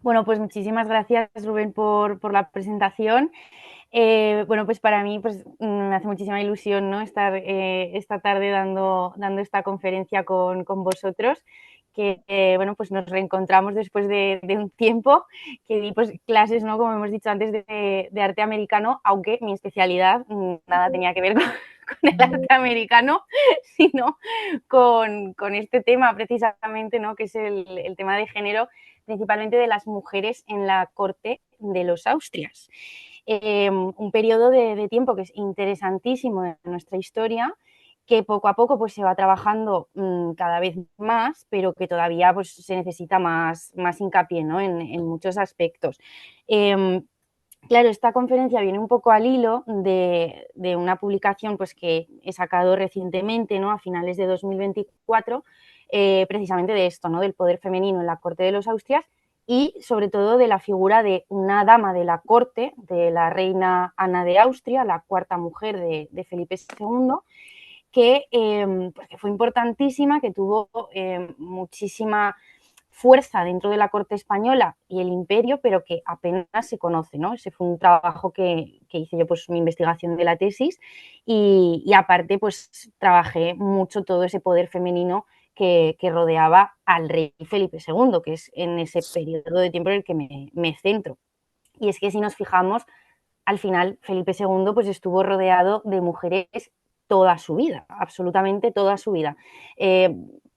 Bueno, pues muchísimas gracias, Rubén, por la presentación. Bueno, pues para mí pues, me hace muchísima ilusión, ¿no? Estar esta tarde dando esta conferencia con vosotros, que bueno, pues nos reencontramos después de un tiempo que di pues, clases, ¿no? Como hemos dicho antes, de arte americano, aunque mi especialidad nada tenía que ver con el arte americano, sino con este tema precisamente, ¿no? Que es el tema de género, principalmente de las mujeres en la corte de los Austrias. Un periodo de tiempo que es interesantísimo de nuestra historia, que poco a poco pues, se va trabajando cada vez más, pero que todavía pues, se necesita más hincapié, ¿no? en muchos aspectos. Claro, esta conferencia viene un poco al hilo de una publicación pues, que he sacado recientemente, ¿no? A finales de 2024, precisamente de esto, ¿no? Del poder femenino en la corte de los Austrias y sobre todo de la figura de una dama de la corte, de la reina Ana de Austria, la cuarta mujer de Felipe II, pues que fue importantísima, que tuvo muchísima fuerza dentro de la corte española y el imperio, pero que apenas se conoce, ¿no? Ese fue un trabajo que hice yo, pues mi investigación de la tesis y aparte, pues trabajé mucho todo ese poder femenino que rodeaba al rey Felipe II, que es en ese periodo de tiempo en el que me centro. Y es que si nos fijamos, al final Felipe II pues estuvo rodeado de mujeres toda su vida, absolutamente toda su vida.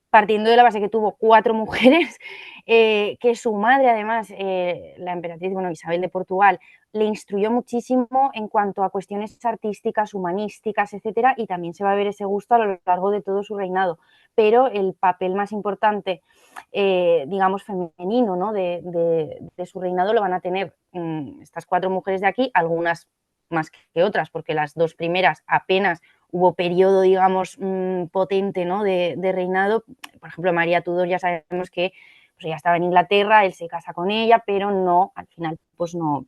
Partiendo de la base que tuvo 4 mujeres, que su madre además, la emperatriz, bueno, Isabel de Portugal, le instruyó muchísimo en cuanto a cuestiones artísticas, humanísticas, etcétera, y también se va a ver ese gusto a lo largo de todo su reinado. Pero el papel más importante, digamos, femenino, ¿no? de su reinado lo van a tener estas 4 mujeres de aquí, algunas más que otras, porque las 2 primeras apenas hubo periodo, digamos, potente, ¿no? de reinado. Por ejemplo, María Tudor ya sabemos que pues, ella estaba en Inglaterra, él se casa con ella, pero no, al final, pues no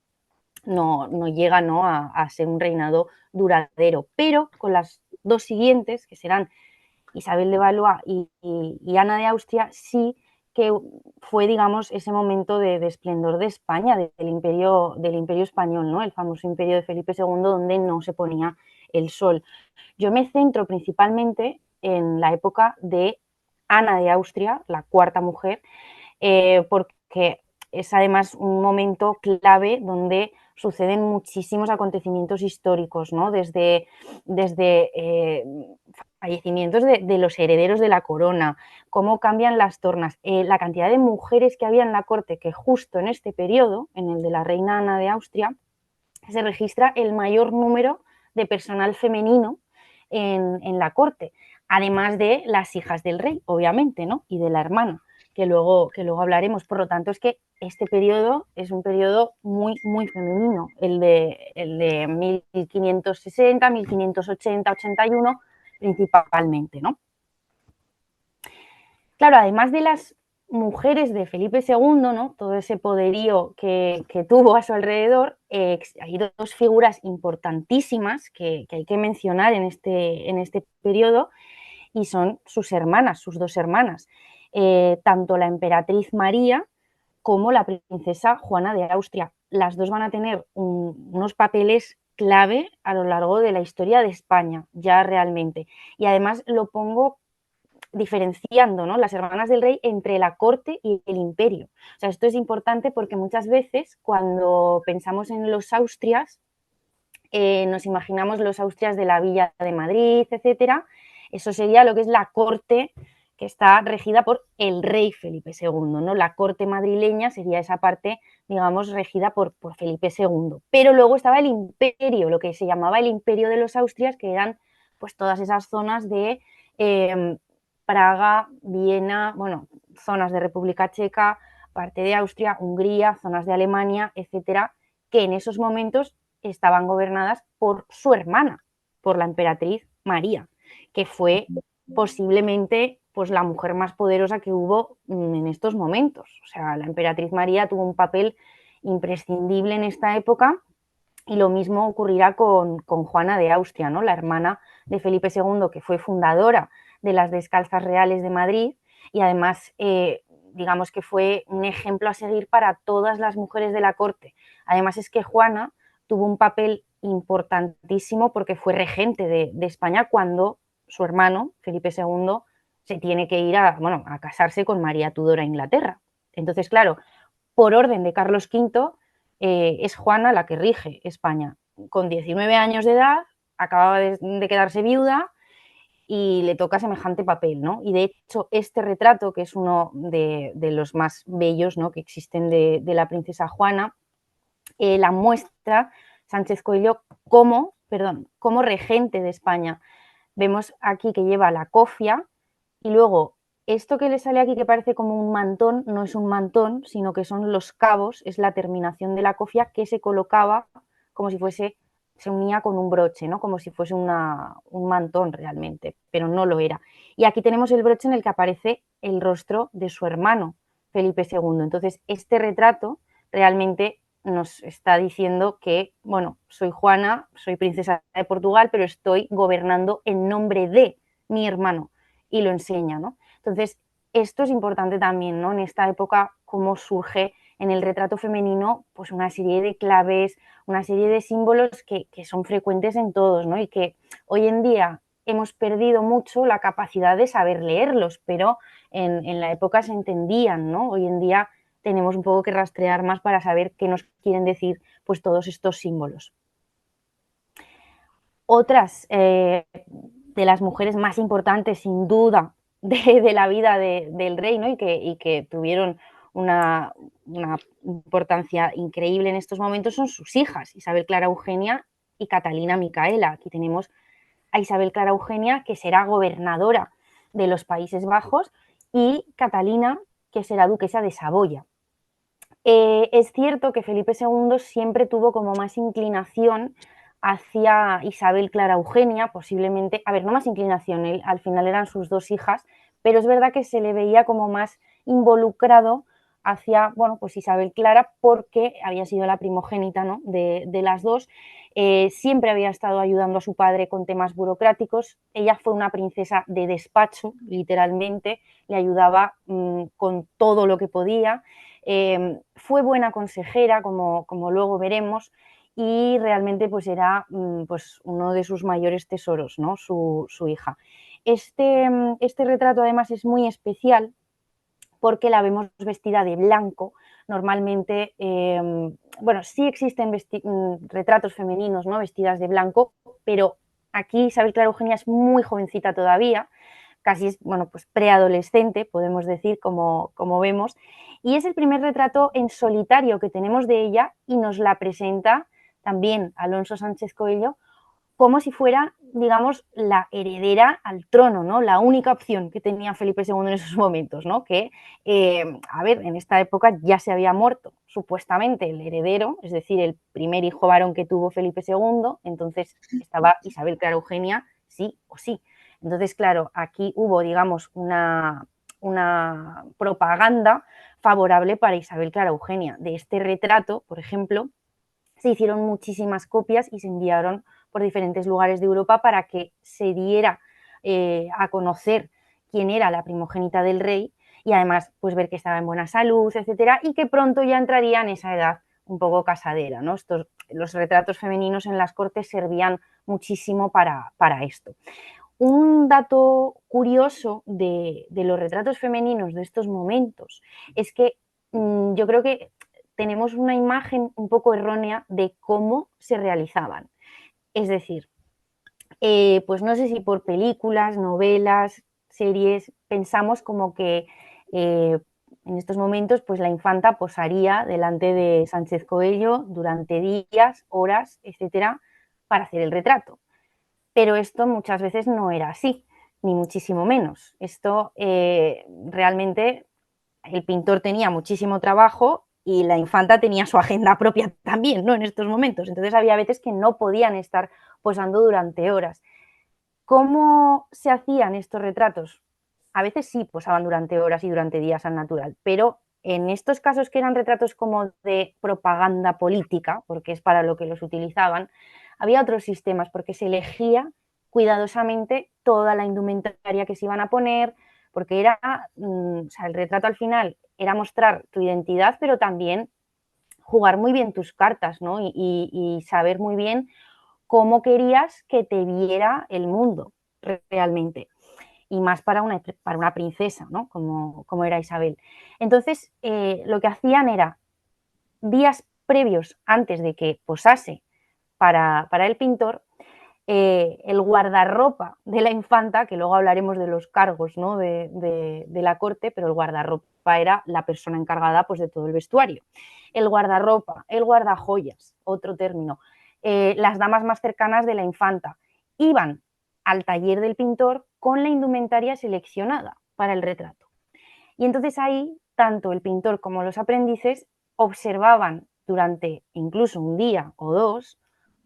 llega, ¿no? a ser un reinado duradero. Pero con las 2 siguientes, que serán Isabel de Valois y Ana de Austria, sí que fue, digamos, ese momento de esplendor de España, del imperio español, ¿no? El famoso imperio de Felipe II, donde no se ponía el sol. Yo me centro principalmente en la época de Ana de Austria, la cuarta mujer, porque es además un momento clave donde suceden muchísimos acontecimientos históricos, ¿no? Desde fallecimientos de los herederos de la corona, cómo cambian las tornas, la cantidad de mujeres que había en la corte, que justo en este periodo, en el de la reina Ana de Austria, se registra el mayor número de personal femenino en la corte, además de las hijas del rey, obviamente, ¿no? Y de la hermana, que luego hablaremos. Por lo tanto, es que este periodo es un periodo muy femenino, el de 1560, 1580, 81, principalmente, ¿no? Claro, además de las mujeres de Felipe II, ¿no? Todo ese poderío que tuvo a su alrededor, hay 2 figuras importantísimas que hay que mencionar en este periodo y son sus hermanas, sus 2 hermanas, tanto la emperatriz María como la princesa Juana de Austria. Las dos van a tener unos papeles clave a lo largo de la historia de España, ya realmente. Y además lo pongo diferenciando, ¿no? Las hermanas del rey entre la corte y el imperio. O sea, esto es importante porque muchas veces cuando pensamos en los Austrias, nos imaginamos los Austrias de la Villa de Madrid, etcétera. Eso sería lo que es la corte que está regida por el rey Felipe II, ¿no? La corte madrileña sería esa parte, digamos, regida por Felipe II. Pero luego estaba el imperio, lo que se llamaba el imperio de los Austrias, que eran pues todas esas zonas de Praga, Viena, bueno, zonas de República Checa, parte de Austria, Hungría, zonas de Alemania, etcétera, que en esos momentos estaban gobernadas por su hermana, por la emperatriz María, que fue posiblemente pues, la mujer más poderosa que hubo en estos momentos. O sea, la emperatriz María tuvo un papel imprescindible en esta época y lo mismo ocurrirá con Juana de Austria, ¿no? La hermana de Felipe II, que fue fundadora de las Descalzas Reales de Madrid y además digamos que fue un ejemplo a seguir para todas las mujeres de la corte. Además es que Juana tuvo un papel importantísimo porque fue regente de España cuando su hermano, Felipe II, se tiene que ir a casarse con María Tudor a Inglaterra. Entonces, claro, por orden de Carlos V, es Juana la que rige España. Con 19 años de edad, acababa de quedarse viuda y le toca semejante papel, ¿no? Y de hecho, este retrato, que es uno de los más bellos, ¿no?, que existen de la princesa Juana, la muestra Sánchez Coello como regente de España. Vemos aquí que lleva la cofia y luego esto que le sale aquí que parece como un mantón, no es un mantón, sino que son los cabos, es la terminación de la cofia que se colocaba como si fuese, se unía con un broche, ¿no? Como si fuese un mantón realmente, pero no lo era. Y aquí tenemos el broche en el que aparece el rostro de su hermano, Felipe II. Entonces, este retrato realmente nos está diciendo que, bueno, soy Juana, soy princesa de Portugal, pero estoy gobernando en nombre de mi hermano, y lo enseña, ¿no? Entonces, esto es importante también, ¿no? En esta época, cómo surge en el retrato femenino, pues una serie de claves, una serie de símbolos que son frecuentes en todos, ¿no? Y que hoy en día hemos perdido mucho la capacidad de saber leerlos, pero en la época se entendían, ¿no? Hoy en día tenemos un poco que rastrear más para saber qué nos quieren decir pues todos estos símbolos. Otras de las mujeres más importantes, sin duda, de la vida del rey, ¿no? y que tuvieron una importancia increíble en estos momentos son sus hijas, Isabel Clara Eugenia y Catalina Micaela. Aquí tenemos a Isabel Clara Eugenia, que será gobernadora de los Países Bajos, y Catalina, que será duquesa de Saboya. Es cierto que Felipe II siempre tuvo como más inclinación hacia Isabel Clara Eugenia, posiblemente, a ver, no más inclinación, él, al final eran sus dos hijas, pero es verdad que se le veía como más involucrado hacia, bueno, pues Isabel Clara, porque había sido la primogénita, ¿no?, de las dos. Siempre había estado ayudando a su padre con temas burocráticos. Ella fue una princesa de despacho, literalmente, le ayudaba con todo lo que podía. Fue buena consejera, como luego veremos, y realmente pues era pues uno de sus mayores tesoros, ¿no?, su hija. Este retrato además es muy especial porque la vemos vestida de blanco. Normalmente, bueno, sí existen retratos femeninos, ¿no?, vestidas de blanco, pero aquí Isabel Clara Eugenia es muy jovencita todavía, casi es, bueno, pues preadolescente, podemos decir, como vemos, y es el primer retrato en solitario que tenemos de ella y nos la presenta también Alonso Sánchez Coello como si fuera, digamos, la heredera al trono, ¿no? La única opción que tenía Felipe II en esos momentos, ¿no? Que, a ver, en esta época ya se había muerto supuestamente el heredero, es decir, el primer hijo varón que tuvo Felipe II, entonces estaba Isabel Clara Eugenia, sí o sí. Entonces, claro, aquí hubo, digamos, una propaganda favorable para Isabel Clara Eugenia. De este retrato, por ejemplo, se hicieron muchísimas copias y se enviaron por diferentes lugares de Europa para que se diera a conocer quién era la primogénita del rey y además pues ver que estaba en buena salud, etcétera, y que pronto ya entraría en esa edad un poco casadera, ¿no? Los retratos femeninos en las cortes servían muchísimo para esto. Un dato curioso de los retratos femeninos de estos momentos es que yo creo que tenemos una imagen un poco errónea de cómo se realizaban. Es decir, pues no sé si por películas, novelas, series, pensamos como que en estos momentos pues la infanta posaría delante de Sánchez Coello durante días, horas, etcétera, para hacer el retrato. Pero esto muchas veces no era así, ni muchísimo menos. Esto realmente el pintor tenía muchísimo trabajo y la infanta tenía su agenda propia también, ¿no?, en estos momentos. Entonces había veces que no podían estar posando durante horas. ¿Cómo se hacían estos retratos? A veces sí posaban durante horas y durante días al natural, pero en estos casos que eran retratos como de propaganda política, porque es para lo que los utilizaban, había otros sistemas porque se elegía cuidadosamente toda la indumentaria que se iban a poner, porque era, o sea, el retrato al final era mostrar tu identidad, pero también jugar muy bien tus cartas, ¿no? Y saber muy bien cómo querías que te viera el mundo realmente. Y más para una princesa, ¿no? Como era Isabel. Entonces, lo que hacían era, días previos antes de que posase para el pintor, el guardarropa de la infanta, que luego hablaremos de los cargos, ¿no? de la corte, pero el guardarropa era la persona encargada, pues, de todo el vestuario. El guardarropa, el guardajoyas, otro término, las damas más cercanas de la infanta, iban al taller del pintor con la indumentaria seleccionada para el retrato. Y entonces ahí, tanto el pintor como los aprendices observaban durante incluso un día o dos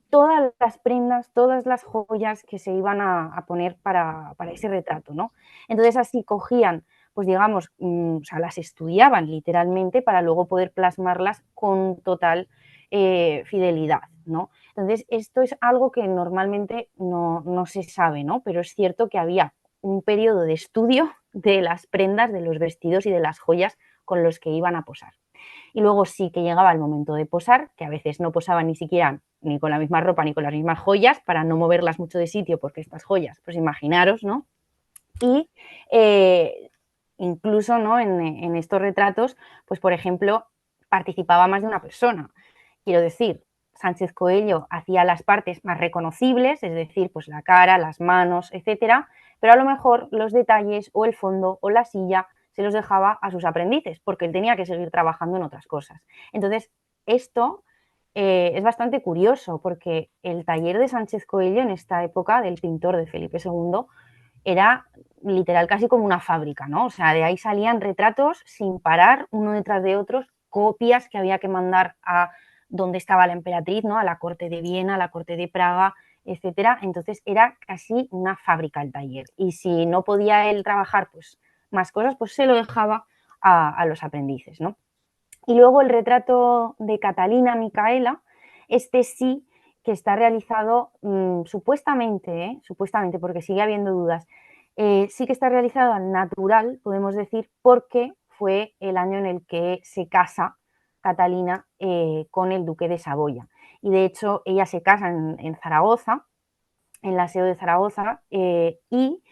todas las prendas, todas las joyas que se iban a poner para ese retrato, ¿no? Entonces así cogían, pues digamos, o sea, las estudiaban literalmente para luego poder plasmarlas con total fidelidad, ¿no? Entonces esto es algo que normalmente no se sabe, ¿no? Pero es cierto que había un periodo de estudio de las prendas, de los vestidos y de las joyas con los que iban a posar. Y luego sí que llegaba el momento de posar, que a veces no posaban ni siquiera ni con la misma ropa ni con las mismas joyas, para no moverlas mucho de sitio, porque estas joyas, pues imaginaros, ¿no? Y incluso, ¿no? En estos retratos, pues por ejemplo, participaba más de una persona. Quiero decir, Sánchez Coello hacía las partes más reconocibles, es decir, pues la cara, las manos, etcétera, pero a lo mejor los detalles o el fondo o la silla se los dejaba a sus aprendices, porque él tenía que seguir trabajando en otras cosas. Entonces, esto es bastante curioso, porque el taller de Sánchez Coello en esta época, del pintor de Felipe II, era literal casi como una fábrica, ¿no? O sea, de ahí salían retratos sin parar, uno detrás de otros, copias que había que mandar a donde estaba la emperatriz, ¿no? A la corte de Viena, a la corte de Praga, etcétera. Entonces era casi una fábrica el taller. Y si no podía él trabajar, pues, más cosas, pues se lo dejaba a los aprendices, ¿no? Y luego el retrato de Catalina Micaela, este sí que está realizado supuestamente, supuestamente, porque sigue habiendo dudas, sí que está realizado al natural, podemos decir, porque fue el año en el que se casa Catalina con el duque de Saboya. Y de hecho ella se casa en Zaragoza, en la SEO de Zaragoza, y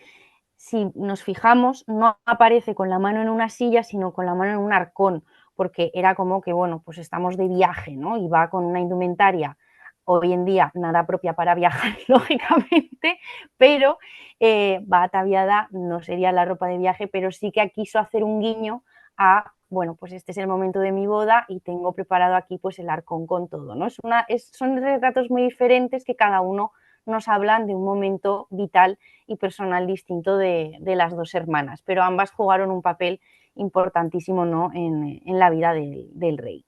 si nos fijamos, no aparece con la mano en una silla, sino con la mano en un arcón, porque era como que, bueno, pues estamos de viaje, ¿no? Y va con una indumentaria, hoy en día nada propia para viajar, lógicamente, pero va ataviada, no sería la ropa de viaje, pero sí que quiso hacer un guiño a, bueno, pues este es el momento de mi boda y tengo preparado aquí pues el arcón con todo, ¿no? Son retratos muy diferentes que cada uno nos hablan de un momento vital y personal distinto de las dos hermanas, pero ambas jugaron un papel importantísimo, ¿no? en la vida del rey.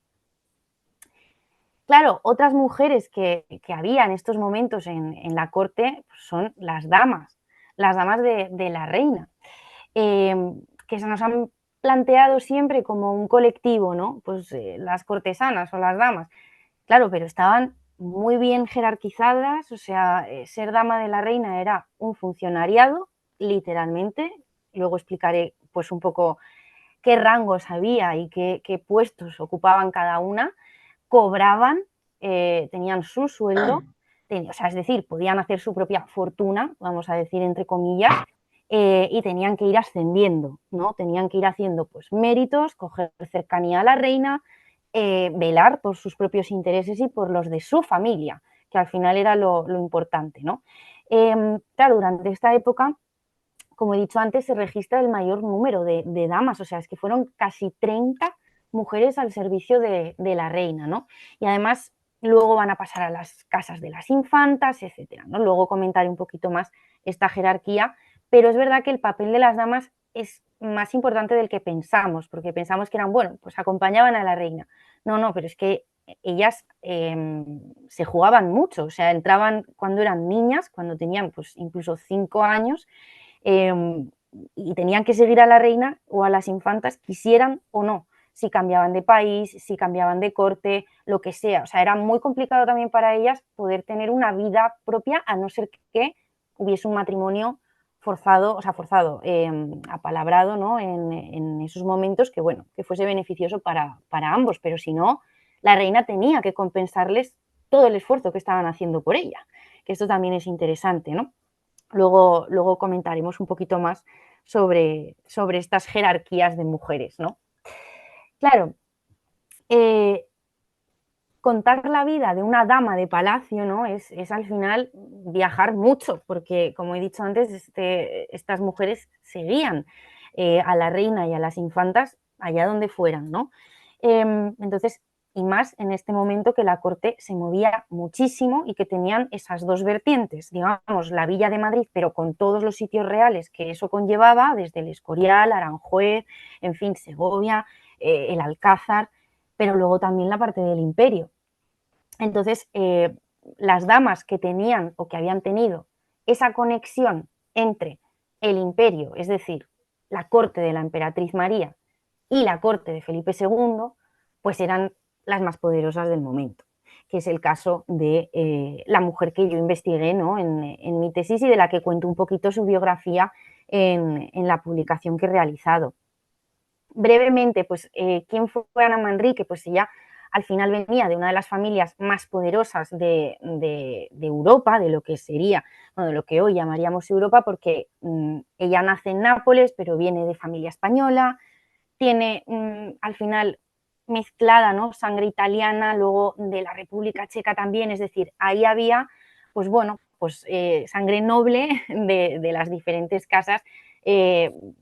Claro, otras mujeres que había en estos momentos en la corte pues son las damas de la reina, que se nos han planteado siempre como un colectivo, ¿no? Pues las cortesanas o las damas. Claro, pero estaban muy bien jerarquizadas, o sea, ser dama de la reina era un funcionariado, literalmente. Luego explicaré pues un poco qué rangos había y qué puestos ocupaban cada una. Cobraban, tenían su sueldo, o sea, es decir, podían hacer su propia fortuna, vamos a decir entre comillas, y tenían que ir ascendiendo, ¿no? Tenían que ir haciendo pues méritos, coger cercanía a la reina, velar por sus propios intereses y por los de su familia, que al final era lo importante, ¿no? Claro, durante esta época, como he dicho antes, se registra el mayor número de damas, o sea, es que fueron casi 30 mujeres al servicio de la reina, ¿no? Y además luego van a pasar a las casas de las infantas, etcétera, ¿no? Luego comentaré un poquito más esta jerarquía, pero es verdad que el papel de las damas es más importante del que pensamos, porque pensamos que eran, bueno, pues acompañaban a la reina. No, pero es que ellas se jugaban mucho, o sea, entraban cuando eran niñas, cuando tenían pues incluso 5 años, eh, y tenían que seguir a la reina o a las infantas, quisieran o no, si cambiaban de país, si cambiaban de corte, lo que sea. O sea, era muy complicado también para ellas poder tener una vida propia, a no ser que hubiese un matrimonio forzado, o sea, forzado, apalabrado, ¿no? En esos momentos que, bueno, que fuese beneficioso para ambos, pero si no, la reina tenía que compensarles todo el esfuerzo que estaban haciendo por ella, que esto también es interesante, ¿no? Luego comentaremos un poquito más sobre estas jerarquías de mujeres, ¿no? Claro, contar la vida de una dama de palacio, ¿no? Es al final viajar mucho, porque como he dicho antes, estas mujeres seguían a la reina y a las infantas allá donde fueran, ¿no? Entonces, y más en este momento que la corte se movía muchísimo y que tenían esas dos vertientes, digamos, la Villa de Madrid, pero con todos los sitios reales que eso conllevaba, desde el Escorial, Aranjuez, en fin, Segovia, el Alcázar, pero luego también la parte del imperio. Entonces, las damas que tenían o que habían tenido esa conexión entre el imperio, es decir, la corte de la emperatriz María y la corte de Felipe II, pues eran las más poderosas del momento, que es el caso de la mujer que yo investigué, ¿no? en mi tesis y de la que cuento un poquito su biografía en la publicación que he realizado. Brevemente, pues, ¿quién fue Ana Manrique? Pues ella al final venía de una de las familias más poderosas de Europa, de lo que sería, bueno, de lo que hoy llamaríamos Europa, porque ella nace en Nápoles, pero viene de familia española, tiene al final mezclada, ¿no? Sangre italiana, luego de la República Checa también, es decir, ahí había, pues bueno, pues sangre noble de las diferentes casas,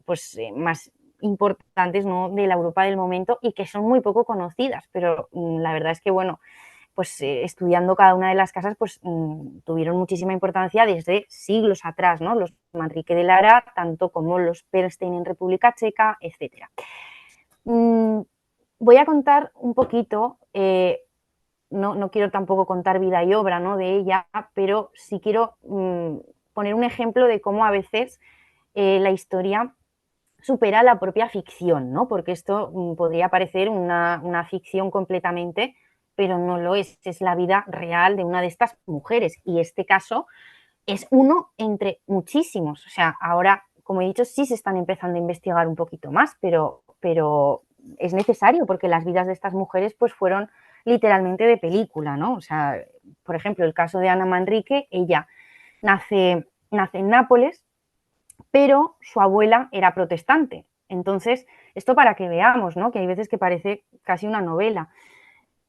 pues más importantes, ¿no? De la Europa del momento y que son muy poco conocidas, pero la verdad es que, bueno, pues estudiando cada una de las casas, pues tuvieron muchísima importancia desde siglos atrás, ¿no? Los Manrique de Lara, tanto como los Perlstein en República Checa, etcétera. Voy a contar un poquito, no quiero tampoco contar vida y obra, ¿no? de ella, pero sí quiero poner un ejemplo de cómo a veces la historia supera la propia ficción, ¿no? Porque esto podría parecer una ficción completamente, pero no lo es la vida real de una de estas mujeres. Y este caso es uno entre muchísimos. O sea, ahora, como he dicho, sí se están empezando a investigar un poquito más, pero es necesario porque las vidas de estas mujeres pues fueron literalmente de película, ¿no? O sea, por ejemplo, el caso de Ana Manrique, ella nace en Nápoles, pero su abuela era protestante. Entonces, esto para que veamos, ¿no? Que hay veces que parece casi una novela.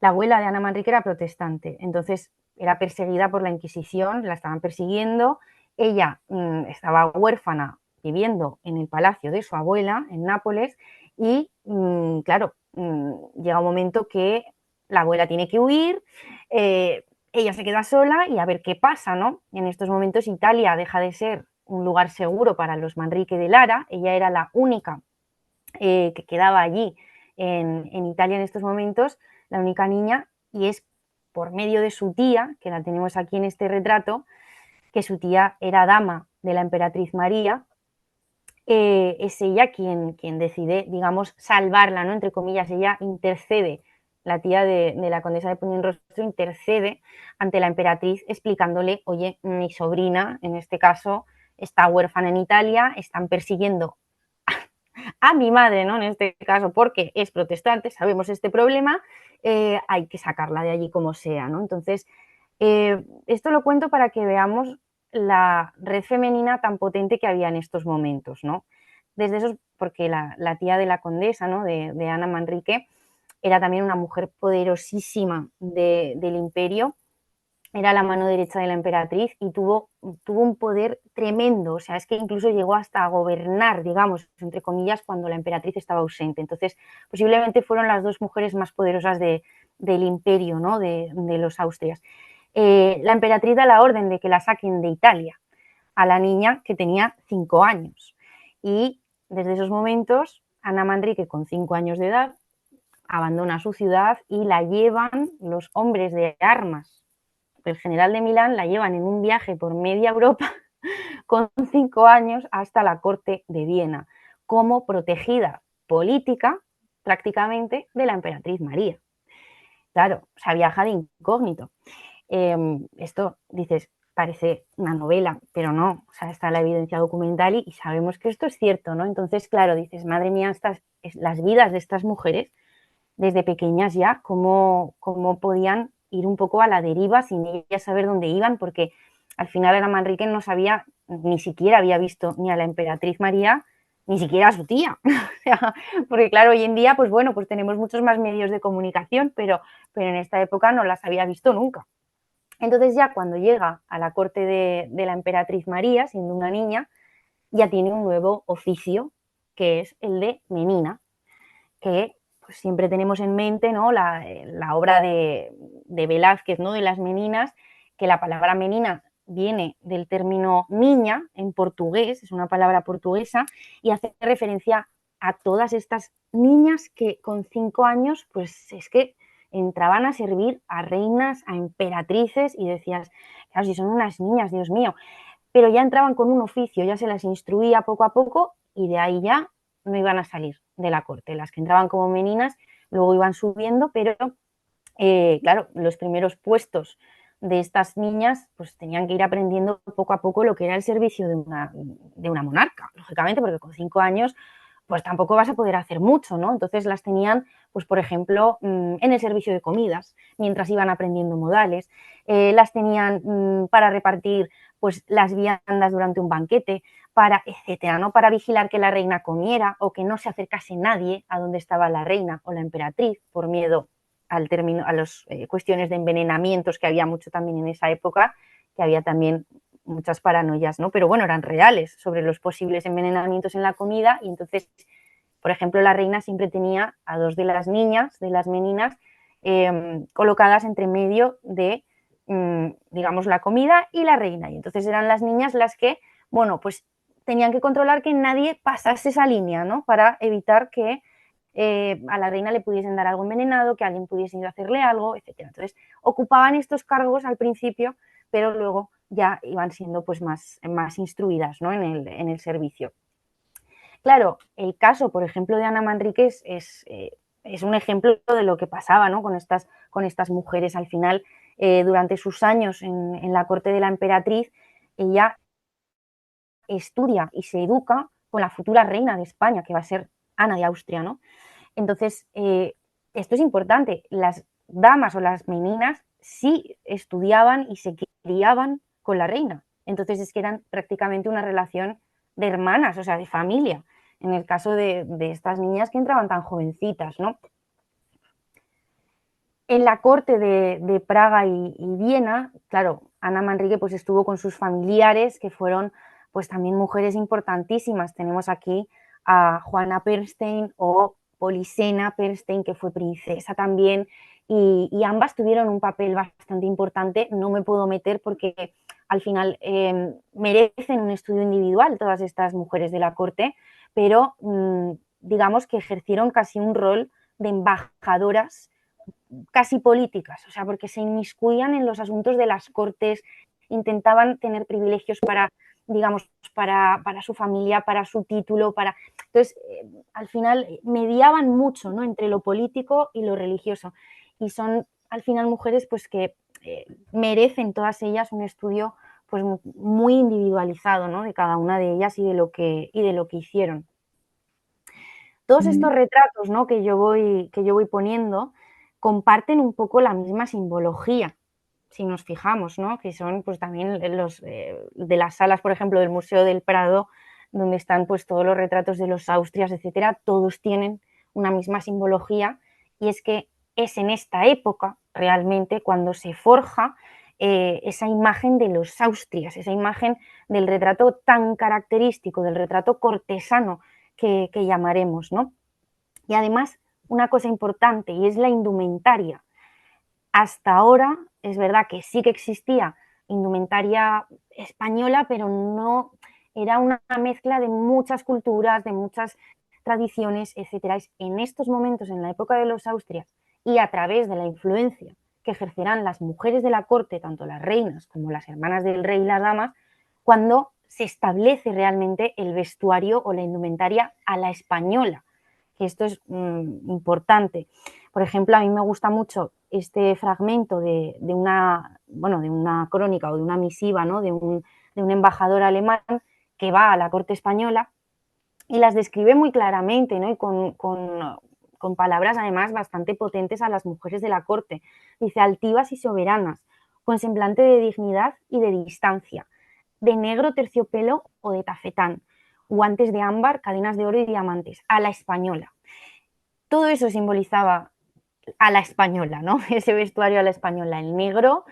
La abuela de Ana Manrique era protestante, entonces era perseguida por la Inquisición, la estaban persiguiendo. Ella estaba huérfana viviendo en el palacio de su abuela en Nápoles y, claro, llega un momento que la abuela tiene que huir, ella se queda sola y a ver qué pasa, ¿no? En estos momentos Italia deja de ser un lugar seguro para los Manrique de Lara, ella era la única que quedaba allí en Italia en estos momentos, la única niña, y es por medio de su tía, que la tenemos aquí en este retrato, que su tía era dama de la emperatriz María, es ella quien decide, digamos, salvarla, ¿no? Entre comillas, ella intercede, la tía de la condesa de Puñenrostro intercede ante la emperatriz explicándole, oye, mi sobrina, en este caso, está huérfana en Italia, están persiguiendo a mi madre, ¿no? En este caso, porque es protestante, sabemos este problema, hay que sacarla de allí como sea, ¿no? Entonces, esto lo cuento para que veamos la red femenina tan potente que había en estos momentos, ¿no? Desde esos, porque la tía de la condesa, ¿no? de Ana Manrique, era también una mujer poderosísima del imperio, era la mano derecha de la emperatriz y tuvo un poder tremendo, o sea, es que incluso llegó hasta a gobernar, digamos, entre comillas, cuando la emperatriz estaba ausente. Entonces, posiblemente fueron las dos mujeres más poderosas del imperio, ¿no? de los Austrias. La emperatriz da la orden de que la saquen de Italia a la niña que tenía 5 años. Y desde esos momentos, Ana Manrique, con 5 años de edad, abandona su ciudad y la llevan los hombres de armas del general de Milán, la llevan en un viaje por media Europa con 5 años hasta la corte de Viena, como protegida política prácticamente de la emperatriz María. Claro, o sea, viaja de incógnito. Esto dices, parece una novela, pero no, o sea, está la evidencia documental y sabemos que esto es cierto, ¿no? Entonces, claro, dices, madre mía, las vidas de estas mujeres desde pequeñas ya, cómo podían ir un poco a la deriva sin ellas saber dónde iban, porque al final Ana Manrique no sabía, ni siquiera había visto ni a la emperatriz María, ni siquiera a su tía. O sea, porque claro, hoy en día, pues bueno, pues tenemos muchos más medios de comunicación, pero en esta época no las había visto nunca. Entonces ya cuando llega a la corte de la emperatriz María, siendo una niña, ya tiene un nuevo oficio, que es el de menina, que pues, siempre tenemos en mente, ¿no? la obra de Velázquez, ¿no? De las meninas, que la palabra menina viene del término niña en portugués, es una palabra portuguesa, y hace referencia a todas estas niñas que con 5 años, pues es que entraban a servir a reinas, a emperatrices, y decías, claro, si son unas niñas, Dios mío, pero ya entraban con un oficio, ya se las instruía poco a poco y de ahí ya no iban a salir de la corte. Las que entraban como meninas luego iban subiendo, pero claro, los primeros puestos de estas niñas pues tenían que ir aprendiendo poco a poco lo que era el servicio de una monarca, lógicamente, porque con 5 años pues tampoco vas a poder hacer mucho, ¿no? Entonces las tenían, pues por ejemplo, en el servicio de comidas, mientras iban aprendiendo modales, las tenían para repartir pues las viandas durante un banquete, para etcétera, ¿no? Para vigilar que la reina comiera o que no se acercase nadie a donde estaba la reina o la emperatriz por miedo al término, a las cuestiones de envenenamientos que había mucho también en esa época, que había también muchas paranoias, ¿no? Pero bueno, eran reales sobre los posibles envenenamientos en la comida y entonces, por ejemplo, la reina siempre tenía a 2 de las niñas, de las meninas, colocadas entre medio de, digamos, la comida y la reina. Y entonces eran las niñas las que, bueno, pues tenían que controlar que nadie pasase esa línea, ¿no? Para evitar que a la reina le pudiesen dar algo envenenado, que alguien pudiese ir a hacerle algo, etcétera. Entonces, ocupaban estos cargos al principio, pero luego ya iban siendo pues más instruidas, ¿no? en el servicio. Claro, el caso, por ejemplo, de Ana Manrique es un ejemplo de lo que pasaba, ¿no? Con estas mujeres. Al final, durante sus años en la corte de la emperatriz, ella estudia y se educa con la futura reina de España, que va a ser Ana de Austria, ¿no? Entonces, esto es importante. Las damas o las meninas sí estudiaban y se criaban con la reina. Entonces, es que eran prácticamente una relación de hermanas, o sea, de familia, en el caso de estas niñas que entraban tan jovencitas, ¿no? En la corte de Praga y Viena, claro, Ana Manrique pues estuvo con sus familiares, que fueron pues también mujeres importantísimas. Tenemos aquí a Juana Pernstein o Polisena Pernstein, que fue princesa también, y ambas tuvieron un papel bastante importante. No me puedo meter porque al final merecen un estudio individual todas estas mujeres de la corte, pero digamos que ejercieron casi un rol de embajadoras casi políticas, o sea, porque se inmiscuían en los asuntos de las cortes, intentaban tener privilegios para, digamos, para su familia, para su título, para... Entonces, al final mediaban mucho, ¿no? Entre lo político y lo religioso. Y son, al final, mujeres pues que merecen todas ellas un estudio pues muy individualizado, ¿no? De cada una de ellas y de lo que hicieron. Todos estos retratos, ¿no? que yo voy poniendo comparten un poco la misma simbología, si nos fijamos, ¿no? Que son pues también los de las salas, por ejemplo, del Museo del Prado, donde están pues todos los retratos de los Austrias, etcétera, todos tienen una misma simbología y es que es en esta época realmente cuando se forja esa imagen de los Austrias, esa imagen del retrato tan característico, del retrato cortesano que llamaremos, ¿no? Y además, una cosa importante, y es la indumentaria. Hasta ahora, es verdad que sí que existía indumentaria española, pero no era una mezcla de muchas culturas, de muchas tradiciones, etcétera. Es en estos momentos, en la época de los Austrias, y a través de la influencia que ejercerán las mujeres de la corte, tanto las reinas como las hermanas del rey y las damas, cuando se establece realmente el vestuario o la indumentaria a la española, que esto es importante, Por ejemplo, a mí me gusta mucho este fragmento de una crónica o de una misiva, ¿no? de un embajador alemán que va a la corte española y las describe muy claramente, ¿no? Y con palabras además bastante potentes a las mujeres de la corte. Dice: altivas y soberanas, con semblante de dignidad y de distancia, de negro terciopelo o de tafetán, guantes de ámbar, cadenas de oro y diamantes, a la española. Todo eso simbolizaba a la española, ¿no? Ese vestuario a la española, el negro,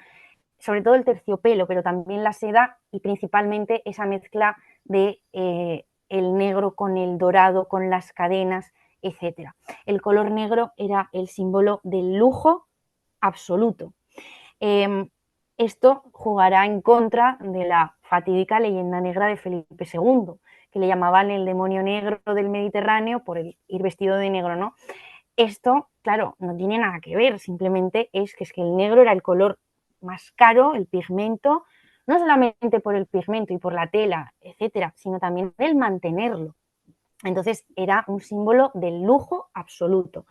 sobre todo el terciopelo, pero también la seda y principalmente esa mezcla de el negro con el dorado, con las cadenas, etcétera. El color negro era el símbolo del lujo absoluto. Esto jugará en contra de la fatídica leyenda negra de Felipe II, que le llamaban el demonio negro del Mediterráneo por el ir vestido de negro, ¿no? Esto, claro, no tiene nada que ver, simplemente es que el negro era el color más caro, el pigmento, no solamente por el pigmento y por la tela, etcétera, sino también el mantenerlo. Entonces era un símbolo del lujo absoluto.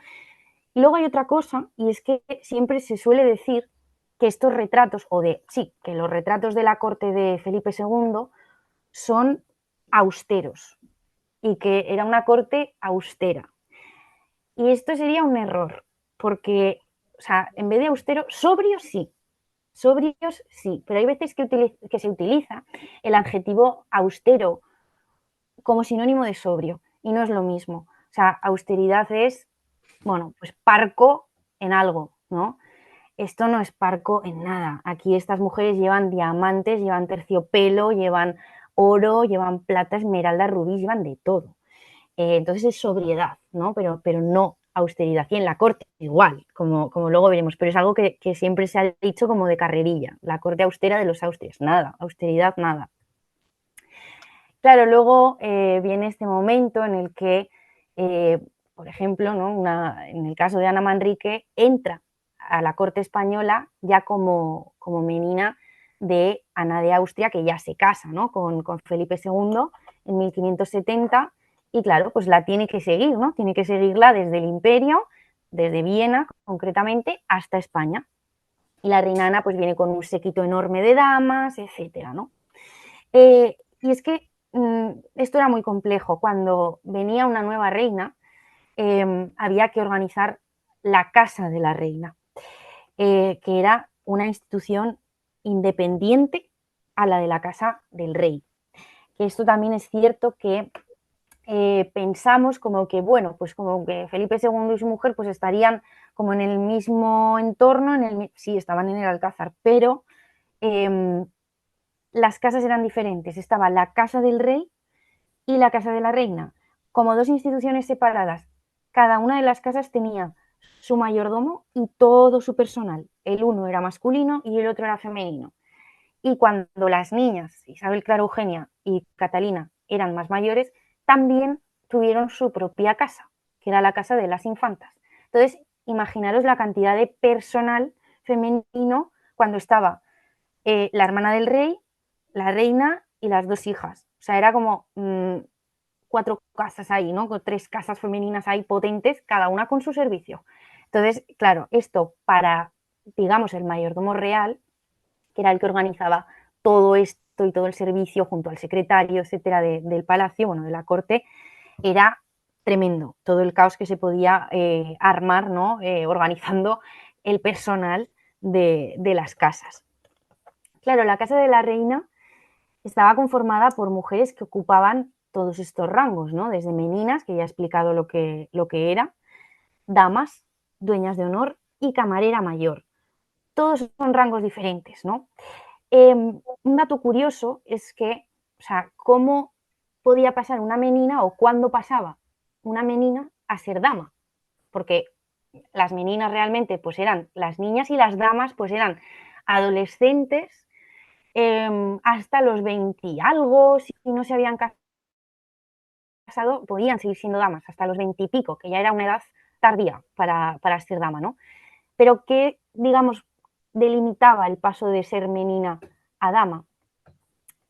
Y luego hay otra cosa, y es que siempre se suele decir que estos retratos, que los retratos de la corte de Felipe II son austeros y que era una corte austera. Y esto sería un error, porque, o sea, en vez de austero, sobrios sí, pero hay veces que se utiliza el adjetivo austero como sinónimo de sobrio, y no es lo mismo. O sea, austeridad es, bueno, pues parco en algo, ¿no? Esto no es parco en nada. Aquí estas mujeres llevan diamantes, llevan terciopelo, llevan oro, llevan plata, esmeralda, rubí, llevan de todo. Entonces es sobriedad, ¿no? Pero no austeridad. Y en la corte igual, como luego veremos, pero es algo que siempre se ha dicho como de carrerilla, la corte austera de los austrias, nada, austeridad, nada. Claro, luego viene este momento en el que, por ejemplo, ¿no? En el caso de Ana Manrique, entra a la corte española ya como menina de Ana de Austria, que ya se casa, ¿no? con Felipe II en 1570, y claro, pues la tiene que seguir, ¿no? Tiene que seguirla desde el imperio, desde Viena concretamente, hasta España. Y la reina Ana pues viene con un séquito enorme de damas, etcétera, ¿no? Y es que esto era muy complejo. Cuando venía una nueva reina, había que organizar la casa de la reina, que era una institución independiente a la de la casa del rey. Esto también es cierto que pensamos como que, bueno, pues como que Felipe II y su mujer pues estarían como en el mismo entorno, sí, estaban en el Alcázar, pero las casas eran diferentes. Estaba la casa del rey y la casa de la reina, como dos instituciones separadas. Cada una de las casas tenía su mayordomo y todo su personal. El uno era masculino y el otro era femenino. Y cuando las niñas, Isabel, Clara, Eugenia y Catalina, eran más mayores, también tuvieron su propia casa, que era la casa de las infantas. Entonces, imaginaros la cantidad de personal femenino cuando estaba la hermana del rey, la reina y las dos hijas. O sea, era como 4 casas ahí, ¿no? Con 3 casas femeninas ahí potentes, cada una con su servicio. Entonces, claro, esto para, digamos, el mayordomo real, que era el que organizaba todo esto y todo el servicio junto al secretario, etcétera, del palacio, bueno, de la corte, era tremendo. Todo el caos que se podía armar, ¿no? Organizando el personal de las casas. Claro, la casa de la reina estaba conformada por mujeres que ocupaban todos estos rangos, ¿no? Desde meninas, que ya he explicado lo que era, damas, dueñas de honor y camarera mayor. Todos son rangos diferentes, ¿no? Un dato curioso es que, o sea, cómo podía pasar una menina o cuándo pasaba una menina a ser dama, porque las meninas realmente pues eran las niñas y las damas pues eran adolescentes hasta los 20 y algo, si no se habían casado, podían seguir siendo damas hasta los 20 y pico, que ya era una edad tardía para ser dama, ¿no? Pero ¿qué, digamos, delimitaba el paso de ser menina a dama?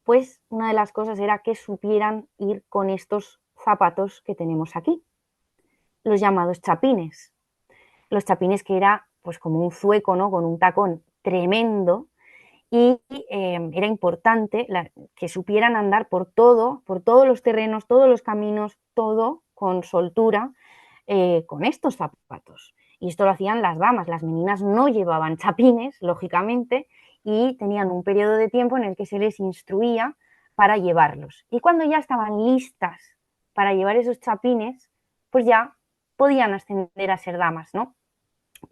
Pues una de las cosas era que supieran ir con estos zapatos que tenemos aquí, los llamados chapines. los chapines que era pues como un zueco, ¿no? Con un tacón tremendo, y era importante que supieran andar por todos los terrenos, todos los caminos, todo con soltura, con estos zapatos. Y esto lo hacían las damas, las meninas no llevaban chapines, lógicamente, y tenían un periodo de tiempo en el que se les instruía para llevarlos. Y cuando ya estaban listas para llevar esos chapines, pues ya podían ascender a ser damas, ¿no?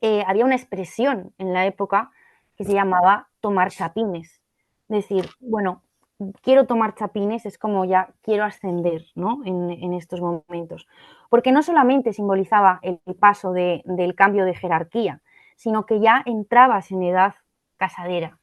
Había una expresión en la época que se llamaba tomar chapines. Es decir, bueno, quiero tomar chapines, es como ya quiero ascender, ¿no? En estos momentos. Porque no solamente simbolizaba el paso del cambio de jerarquía, sino que ya entrabas en edad casadera.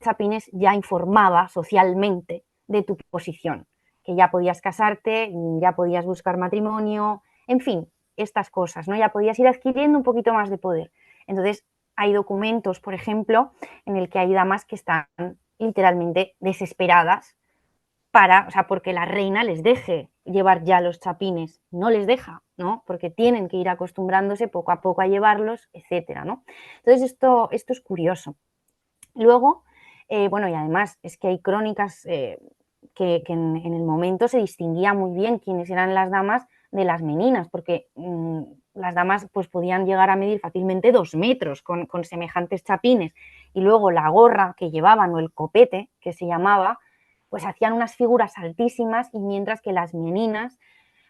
Chapines ya informaba socialmente de tu posición, que ya podías casarte, ya podías buscar matrimonio, en fin, estas cosas, ¿no? Ya podías ir adquiriendo un poquito más de poder. Entonces, hay documentos, por ejemplo, en el que hay damas que están literalmente desesperadas o sea, porque la reina les deje llevar ya los chapines, no les deja, ¿no? Porque tienen que ir acostumbrándose poco a poco a llevarlos, etcétera, ¿no? Entonces, esto es curioso. Luego, bueno, y además es que hay crónicas que en el momento se distinguía muy bien quiénes eran las damas de las meninas, porque las damas pues podían llegar a medir fácilmente 2 metros con semejantes chapines, y luego la gorra que llevaban o el copete que se llamaba, pues hacían unas figuras altísimas, y mientras que las meninas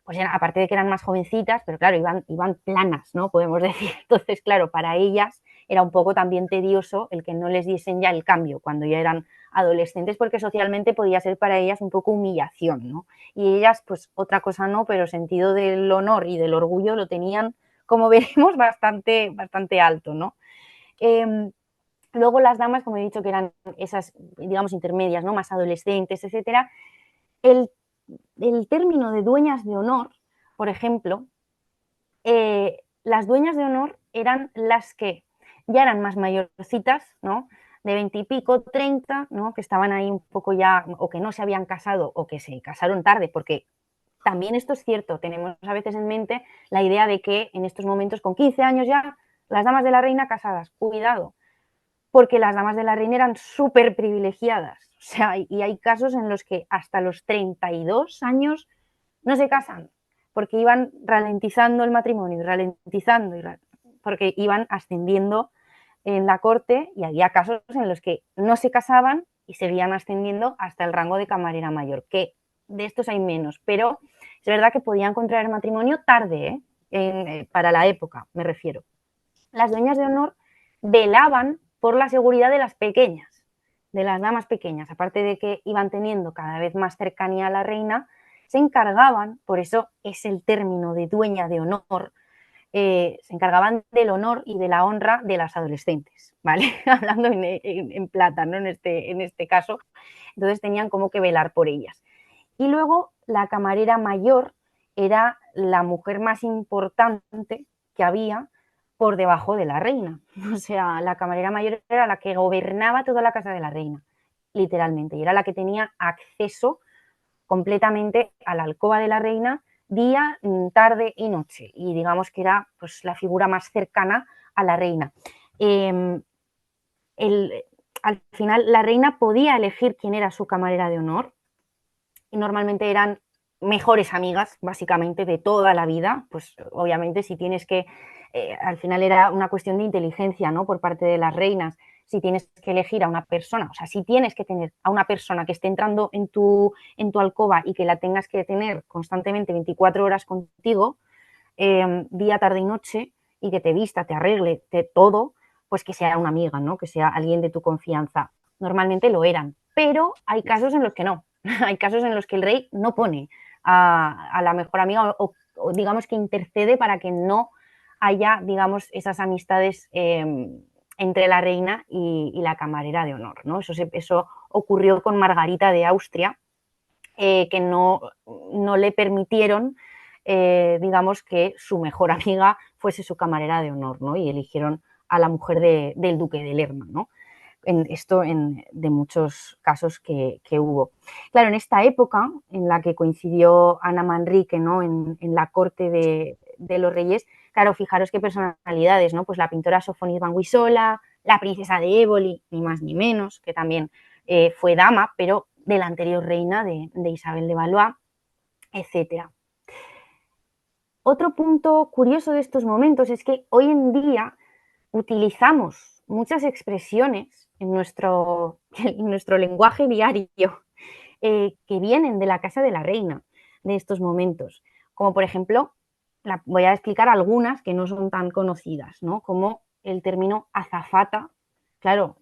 pues aparte de que eran más jovencitas, pero claro, iban planas, ¿no? Podemos decir. Entonces, claro, para ellas era un poco también tedioso el que no les diesen ya el cambio cuando ya eran adolescentes, porque socialmente podía ser para ellas un poco humillación, ¿no? Y ellas, pues otra cosa no, pero sentido del honor y del orgullo lo tenían, como veremos, bastante alto, ¿no? Luego las damas, como he dicho, que eran esas, digamos, intermedias, ¿no? Más adolescentes, etcétera. El término de dueñas de honor, por ejemplo, las dueñas de honor eran las que ya eran más mayorcitas, ¿no? De 20 y pico, 30, ¿no? Que estaban ahí un poco ya, o que no se habían casado, o que se casaron tarde, porque también esto es cierto, tenemos a veces en mente la idea de que en estos momentos, con 15 años ya, las damas de la reina casadas, cuidado, porque las damas de la reina eran súper privilegiadas. O sea, y hay casos en los que hasta los 32 años no se casan, porque iban ralentizando el matrimonio, ralentizando, porque iban ascendiendo en la corte, y había casos en los que no se casaban y seguían ascendiendo hasta el rango de camarera mayor, que de estos hay menos, pero es verdad que podían contraer matrimonio tarde, para la época, me refiero. Las dueñas de honor velaban por la seguridad de las pequeñas, de las damas pequeñas, aparte de que iban teniendo cada vez más cercanía a la reina, se encargaban, por eso es el término de dueña de honor, se encargaban del honor y de la honra de las adolescentes, ¿vale? Hablando en plata, ¿no? En este caso, entonces tenían como que velar por ellas. Y luego la camarera mayor era la mujer más importante que había por debajo de la reina. O sea, la camarera mayor era la que gobernaba toda la casa de la reina, literalmente, y era la que tenía acceso completamente a la alcoba de la reina día, tarde y noche, y digamos que era pues la figura más cercana a la reina. Eh, al final la reina podía elegir quién era su camarera de honor, y normalmente eran mejores amigas, básicamente, de toda la vida. Pues obviamente si tienes que, al final era una cuestión de inteligencia, ¿no? Por parte de las reinas, si tienes que elegir a una persona, o sea, si tienes que tener a una persona que esté entrando en tu alcoba y que la tengas que tener constantemente 24 horas contigo, día, tarde y noche, y que te vista, te arregle, todo, pues que sea una amiga, ¿no? Que sea alguien de tu confianza. Normalmente lo eran, pero hay casos en los que no. Hay casos en los que el rey no pone a la mejor amiga, o digamos que intercede para que no haya, digamos, esas amistades entre la reina y la camarera de honor, ¿no? Eso ocurrió con Margarita de Austria, que no le permitieron, digamos, que su mejor amiga fuese su camarera de honor, ¿no? Y eligieron a la mujer del duque de Lerma, ¿no? de muchos casos que hubo. Claro, en esta época en la que coincidió Ana Manrique, ¿no? en la corte de los reyes, claro, fijaros qué personalidades, ¿no? Pues la pintora Sofonis Banguisola, la princesa de Éboli, ni más ni menos, que también fue dama, pero de la anterior reina de Isabel de Valois, etc. Otro punto curioso de estos momentos es que hoy en día utilizamos muchas expresiones en nuestro lenguaje diario que vienen de la casa de la reina, de estos momentos. Como por ejemplo, voy a explicar algunas que no son tan conocidas, ¿no? Como el término azafata. Claro,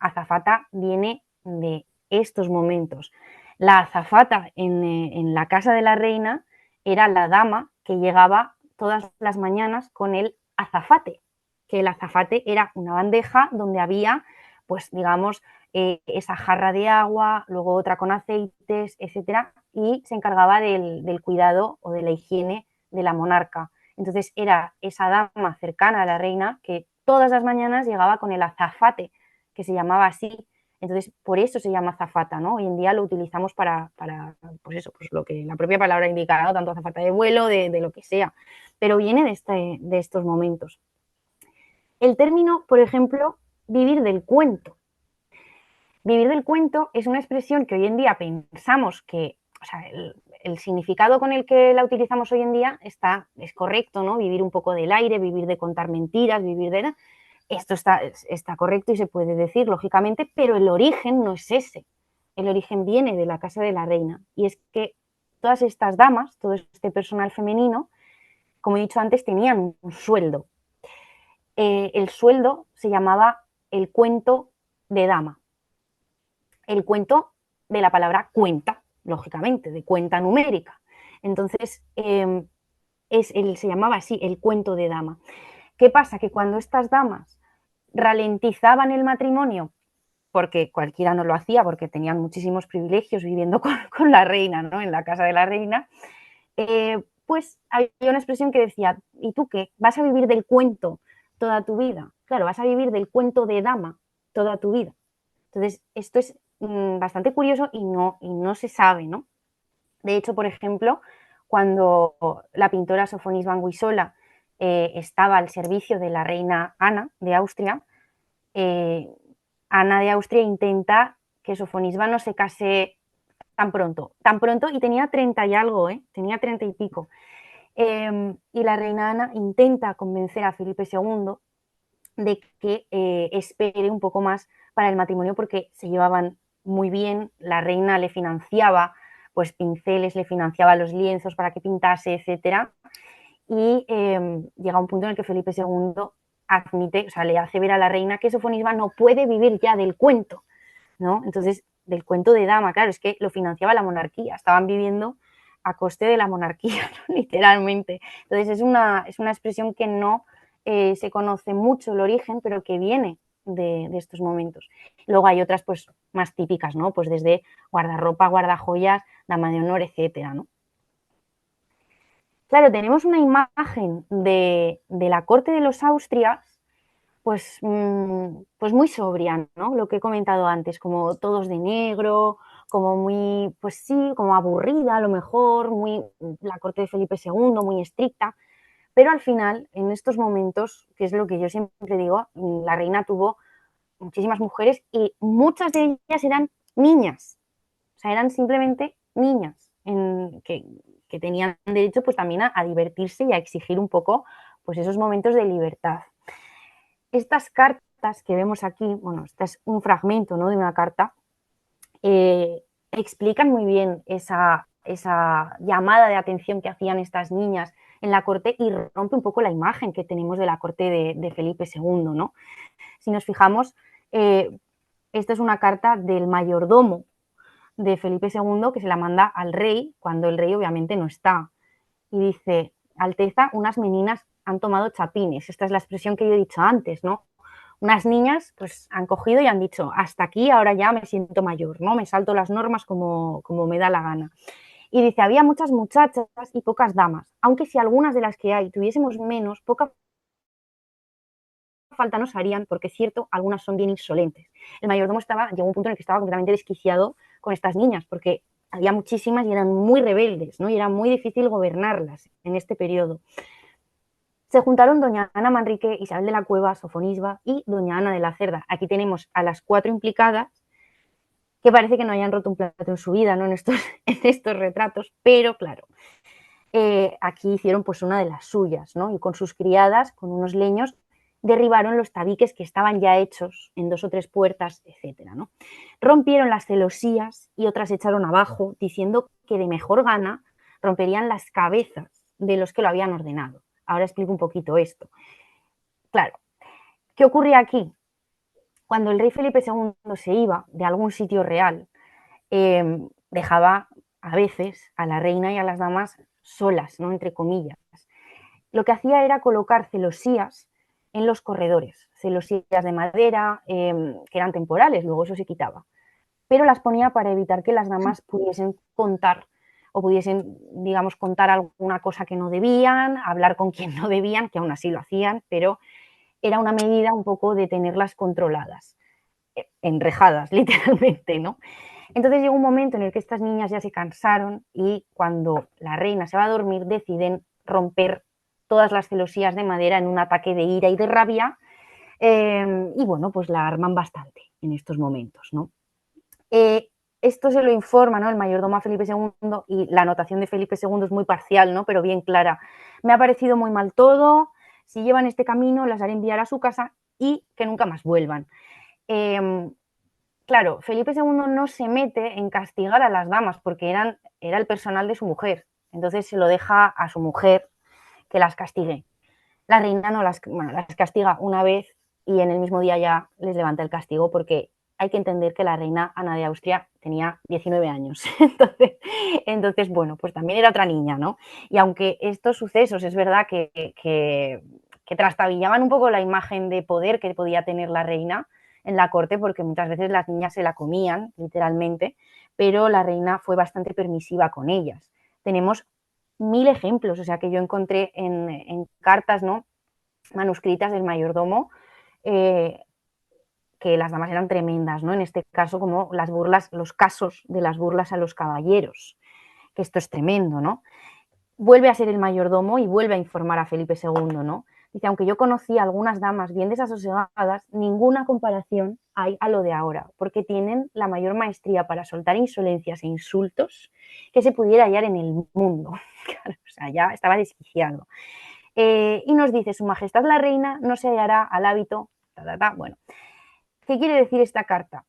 azafata viene de estos momentos. La azafata en la casa de la reina era la dama que llegaba todas las mañanas con el azafate, que el azafate era una bandeja donde había, pues digamos, esa jarra de agua, luego otra con aceites, etcétera, y se encargaba del cuidado o de la higiene de la monarca. Entonces era esa dama cercana a la reina que todas las mañanas llegaba con el azafate, que se llamaba así. Entonces, por eso se llama azafata, ¿no? Hoy en día lo utilizamos para pues eso, pues lo que la propia palabra indica, ¿no? Tanto azafata de vuelo, de lo que sea, pero viene de estos momentos. El término, por ejemplo, vivir del cuento. Vivir del cuento es una expresión que hoy en día pensamos que, o sea, el significado con el que la utilizamos hoy en día es correcto, ¿no? Vivir un poco del aire, vivir de contar mentiras, vivir de... Esto está correcto y se puede decir, lógicamente, pero el origen no es ese. El origen viene de la casa de la reina. Y es que todas estas damas, todo este personal femenino, como he dicho antes, tenían un sueldo. El sueldo se llamaba el cuento de dama. El cuento de la palabra cuenta, lógicamente, de cuenta numérica. Entonces, se llamaba así, el cuento de dama. ¿Qué pasa? Que cuando estas damas ralentizaban el matrimonio, porque cualquiera no lo hacía, porque tenían muchísimos privilegios viviendo con la reina, ¿no? En la casa de la reina, pues había una expresión que decía, ¿y tú qué? ¿Vas a vivir del cuento toda tu vida? Claro, vas a vivir del cuento de dama toda tu vida. Entonces, esto es bastante curioso y no se sabe, ¿no? De hecho, por ejemplo, cuando la pintora Sofonis Banguisola estaba al servicio de la reina Ana de Austria, eh, Ana de Austria intenta que Sofonisba no se case tan pronto y tenía 30 y algo, tenía 30 y pico. Y la reina Ana intenta convencer a Felipe II de que espere un poco más para el matrimonio porque se llevaban muy bien, la reina le financiaba pues pinceles, le financiaba los lienzos para que pintase, etcétera, y llega un punto en el que Felipe II admite, o sea, le hace ver a la reina que Sofonisba no puede vivir ya del cuento, ¿no? Entonces, del cuento de dama, claro, es que lo financiaba la monarquía, estaban viviendo a coste de la monarquía, ¿no? Literalmente. Entonces, es una expresión que no se conoce mucho el origen, pero que viene de estos momentos. Luego hay otras, pues, más típicas, ¿no? Pues desde guardarropa, guardajoyas, dama de honor, etcétera, ¿no? Claro, tenemos una imagen de la corte de los Austrias, pues, pues muy sobria, ¿no? Lo que he comentado antes, como todos de negro, como muy, pues sí, como aburrida a lo mejor, muy la corte de Felipe II, muy estricta, pero al final, en estos momentos, que es lo que yo siempre digo, la reina tuvo muchísimas mujeres y muchas de ellas eran niñas, o sea, eran simplemente niñas que tenían derecho pues también a divertirse y a exigir un poco pues esos momentos de libertad. Estas cartas que vemos aquí, bueno, este es un fragmento, ¿no?, de una carta, explican muy bien esa llamada de atención que hacían estas niñas en la corte y rompe un poco la imagen que tenemos de la corte de Felipe II, ¿no? Si nos fijamos, esta es una carta del mayordomo de Felipe II que se la manda al rey cuando el rey obviamente no está. Y dice, Alteza, unas meninas han tomado chapines. Esta es la expresión que yo he dicho antes, ¿no? Unas niñas pues han cogido y han dicho, hasta aquí, ahora ya me siento mayor, ¿no? Me salto las normas como me da la gana. Y dice, había muchas muchachas y pocas damas, aunque si algunas de las que hay tuviésemos menos, poca falta nos harían, porque es cierto, algunas son bien insolentes. El mayordomo llegó a un punto en el que estaba completamente desquiciado con estas niñas, porque había muchísimas y eran muy rebeldes, ¿no? Y era muy difícil gobernarlas en este periodo. Se juntaron doña Ana Manrique, Isabel de la Cueva, Sofonisba y doña Ana de la Cerda. Aquí tenemos a las 4 implicadas, que parece que no hayan roto un plato en su vida, ¿no? En estos retratos, pero claro, aquí hicieron pues una de las suyas, ¿no? Y con sus criadas, con unos leños, derribaron los tabiques que estaban ya hechos en 2 o 3 puertas, etcétera, ¿no? Rompieron las celosías y otras echaron abajo, diciendo que de mejor gana romperían las cabezas de los que lo habían ordenado. Ahora explico un poquito esto. Claro, ¿qué ocurría aquí? Cuando el rey Felipe II se iba de algún sitio real, dejaba a veces a la reina y a las damas solas, ¿no? Entre comillas. Lo que hacía era colocar celosías en los corredores, celosías de madera, que eran temporales, luego eso se quitaba, pero las ponía para evitar que las damas pudiesen contar o pudiesen, digamos, contar alguna cosa que no debían, hablar con quien no debían, que aún así lo hacían, pero era una medida un poco de tenerlas controladas, enrejadas, literalmente, ¿no? Entonces llegó un momento en el que estas niñas ya se cansaron y cuando la reina se va a dormir deciden romper todas las celosías de madera en un ataque de ira y de rabia, y bueno, pues la arman bastante en estos momentos, ¿no? Esto se lo informa, ¿no?, el mayordomo a Felipe II y la anotación de Felipe II es muy parcial, ¿no?, pero bien clara. Me ha parecido muy mal todo, si llevan este camino las haré enviar a su casa y que nunca más vuelvan. Claro, Felipe II no se mete en castigar a las damas porque era el personal de su mujer, entonces se lo deja a su mujer que las castigue. La reina no las castiga una vez y en el mismo día ya les levanta el castigo porque hay que entender que la reina Ana de Austria tenía 19 años. Entonces, bueno, pues también era otra niña, ¿no? Y aunque estos sucesos es verdad que trastabillaban un poco la imagen de poder que podía tener la reina en la corte, porque muchas veces las niñas se la comían, literalmente, pero la reina fue bastante permisiva con ellas. Tenemos 1000 ejemplos, o sea, que yo encontré en cartas, ¿no?, manuscritas del mayordomo, que las damas eran tremendas, ¿no? En este caso, como las burlas, los casos de las burlas a los caballeros, que esto es tremendo, ¿no? Vuelve a ser el mayordomo y vuelve a informar a Felipe II, ¿no? Dice, aunque yo conocí a algunas damas bien desasosegadas, ninguna comparación hay a lo de ahora, porque tienen la mayor maestría para soltar insolencias e insultos que se pudiera hallar en el mundo. Claro, o sea, ya estaba desquiciado. Y nos dice, su majestad la reina no se hallará al hábito, bueno, ¿qué quiere decir esta carta?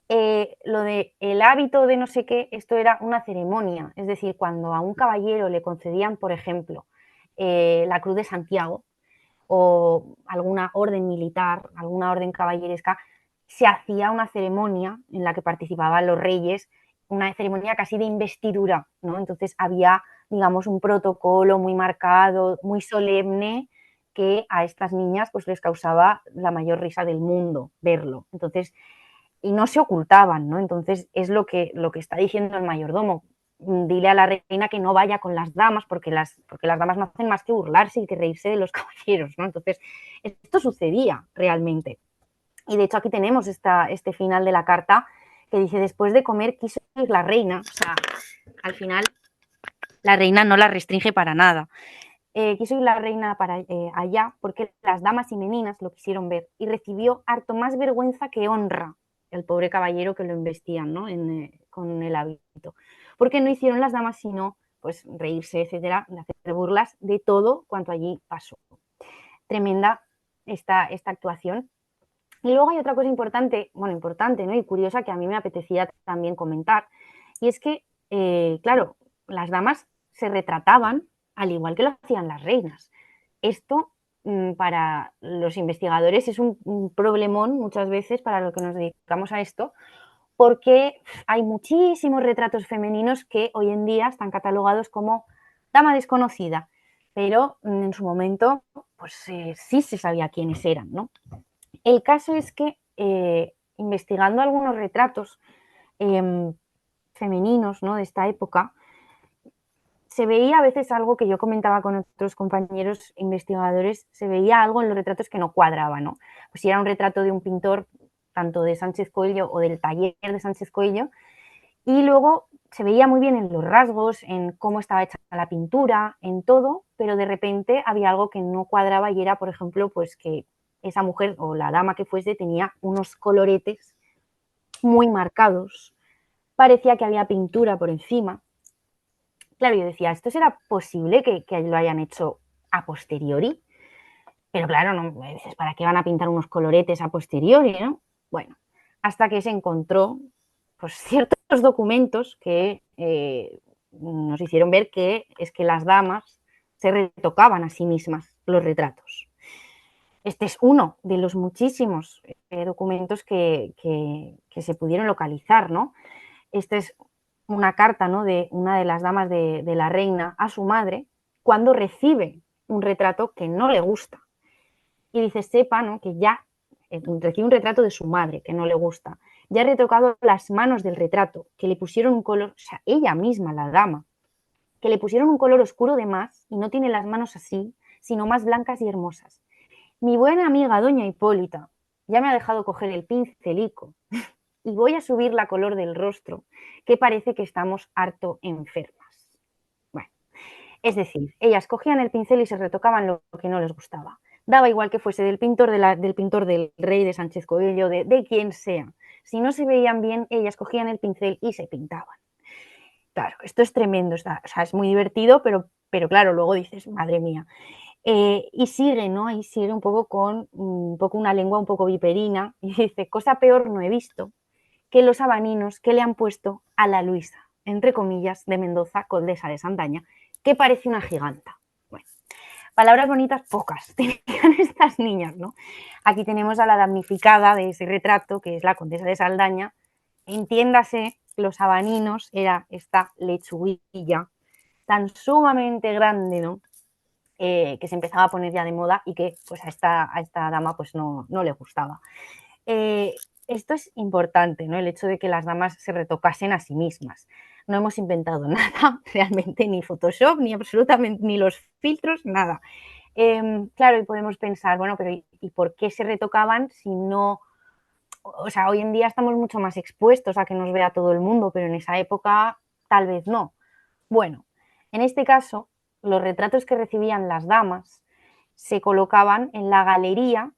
Lo de el hábito de no sé qué, esto era una ceremonia, es decir, cuando a un caballero le concedían, por ejemplo, la Cruz de Santiago o alguna orden militar, alguna orden caballeresca, se hacía una ceremonia en la que participaban los reyes, una ceremonia casi de investidura, ¿no? Entonces había, digamos, un protocolo muy marcado, muy solemne, que a estas niñas pues les causaba la mayor risa del mundo verlo. Entonces, y no se ocultaban, ¿no? Entonces es lo que está diciendo el mayordomo. Dile a la reina que no vaya con las damas porque las damas no hacen más que burlarse y que reírse de los caballeros, ¿no? Entonces, esto sucedía realmente. Y de hecho aquí tenemos este final de la carta que dice, después de comer quiso ir la reina, o sea, al final la reina no la restringe para nada. Quiso ir la reina para allá porque las damas y meninas lo quisieron ver y recibió harto más vergüenza que honra el pobre caballero que lo investían, ¿no?, con el hábito. Porque no hicieron las damas sino pues reírse, etcétera, hacer burlas de todo cuanto allí pasó. Tremenda esta actuación. Y luego hay otra cosa importante, ¿no?, y curiosa, que a mí me apetecía también comentar, y es que, claro, las damas se retrataban al igual que lo hacían las reinas. Esto, para los investigadores es un problemón muchas veces para los que nos dedicamos a esto, porque hay muchísimos retratos femeninos que hoy en día están catalogados como dama desconocida, pero en su momento pues sí se sabía quiénes eran, ¿no? El caso es que investigando algunos retratos femeninos, ¿no?, de esta época, se veía a veces algo que yo comentaba con otros compañeros investigadores, se veía algo en los retratos que no cuadraba, ¿no? Pues si era un retrato de un pintor, tanto de Sánchez Coello o del taller de Sánchez Coello, y luego se veía muy bien en los rasgos, en cómo estaba hecha la pintura, en todo, pero de repente había algo que no cuadraba y era, por ejemplo, pues que esa mujer o la dama que fuese tenía unos coloretes muy marcados, parecía que había pintura por encima. Claro, yo decía, ¿esto será posible que lo hayan hecho a posteriori? Pero claro, no, dices, ¿para qué van a pintar unos coloretes a posteriori, no? Bueno, hasta que se encontró pues, ciertos documentos que nos hicieron ver que es que las damas se retocaban a sí mismas los retratos. Este es uno de los muchísimos documentos que se pudieron localizar, ¿no? Esta es una carta, ¿no?, de una de las damas de la reina a su madre cuando recibe un retrato que no le gusta. Y dice, sepa, ¿no?, que ya recibe un retrato de su madre que no le gusta. Ya ha retocado las manos del retrato, que le pusieron un color, o sea, ella misma, la dama, que le pusieron un color oscuro de más y no tiene las manos así, sino más blancas y hermosas. Mi buena amiga doña Hipólita ya me ha dejado coger el pincelico y voy a subir la color del rostro, que parece que estamos harto enfermas. Bueno, es decir, ellas cogían el pincel y se retocaban lo que no les gustaba. Daba igual que fuese del pintor, del pintor del rey, de Sánchez Coello, de quien sea. Si no se veían bien, ellas cogían el pincel y se pintaban. Claro, esto es tremendo, o sea, es muy divertido, pero claro, luego dices, madre mía. Y sigue, ¿no? Y sigue un poco con un poco una lengua un poco viperina y dice, cosa peor no he visto que los abaninos que le han puesto a la Luisa, entre comillas, de Mendoza, condesa de Santaña, que parece una giganta. Bueno, palabras bonitas pocas tenían estas niñas, ¿no? Aquí tenemos a la damnificada de ese retrato, que es la condesa de Saldaña. Entiéndase, los abaninos era esta lechuguilla tan sumamente grande, ¿no? Que se empezaba a poner ya de moda y que pues a esta dama pues no le gustaba. Esto es importante, ¿no? El hecho de que las damas se retocasen a sí mismas. No hemos inventado nada realmente, ni Photoshop, ni absolutamente, ni los filtros, nada. Claro, y podemos pensar, bueno, pero ¿y por qué se retocaban si no? O sea, hoy en día estamos mucho más expuestos a que nos vea todo el mundo, pero en esa época tal vez no. Bueno, en este caso, los retratos que recibían las damas se colocaban en la galería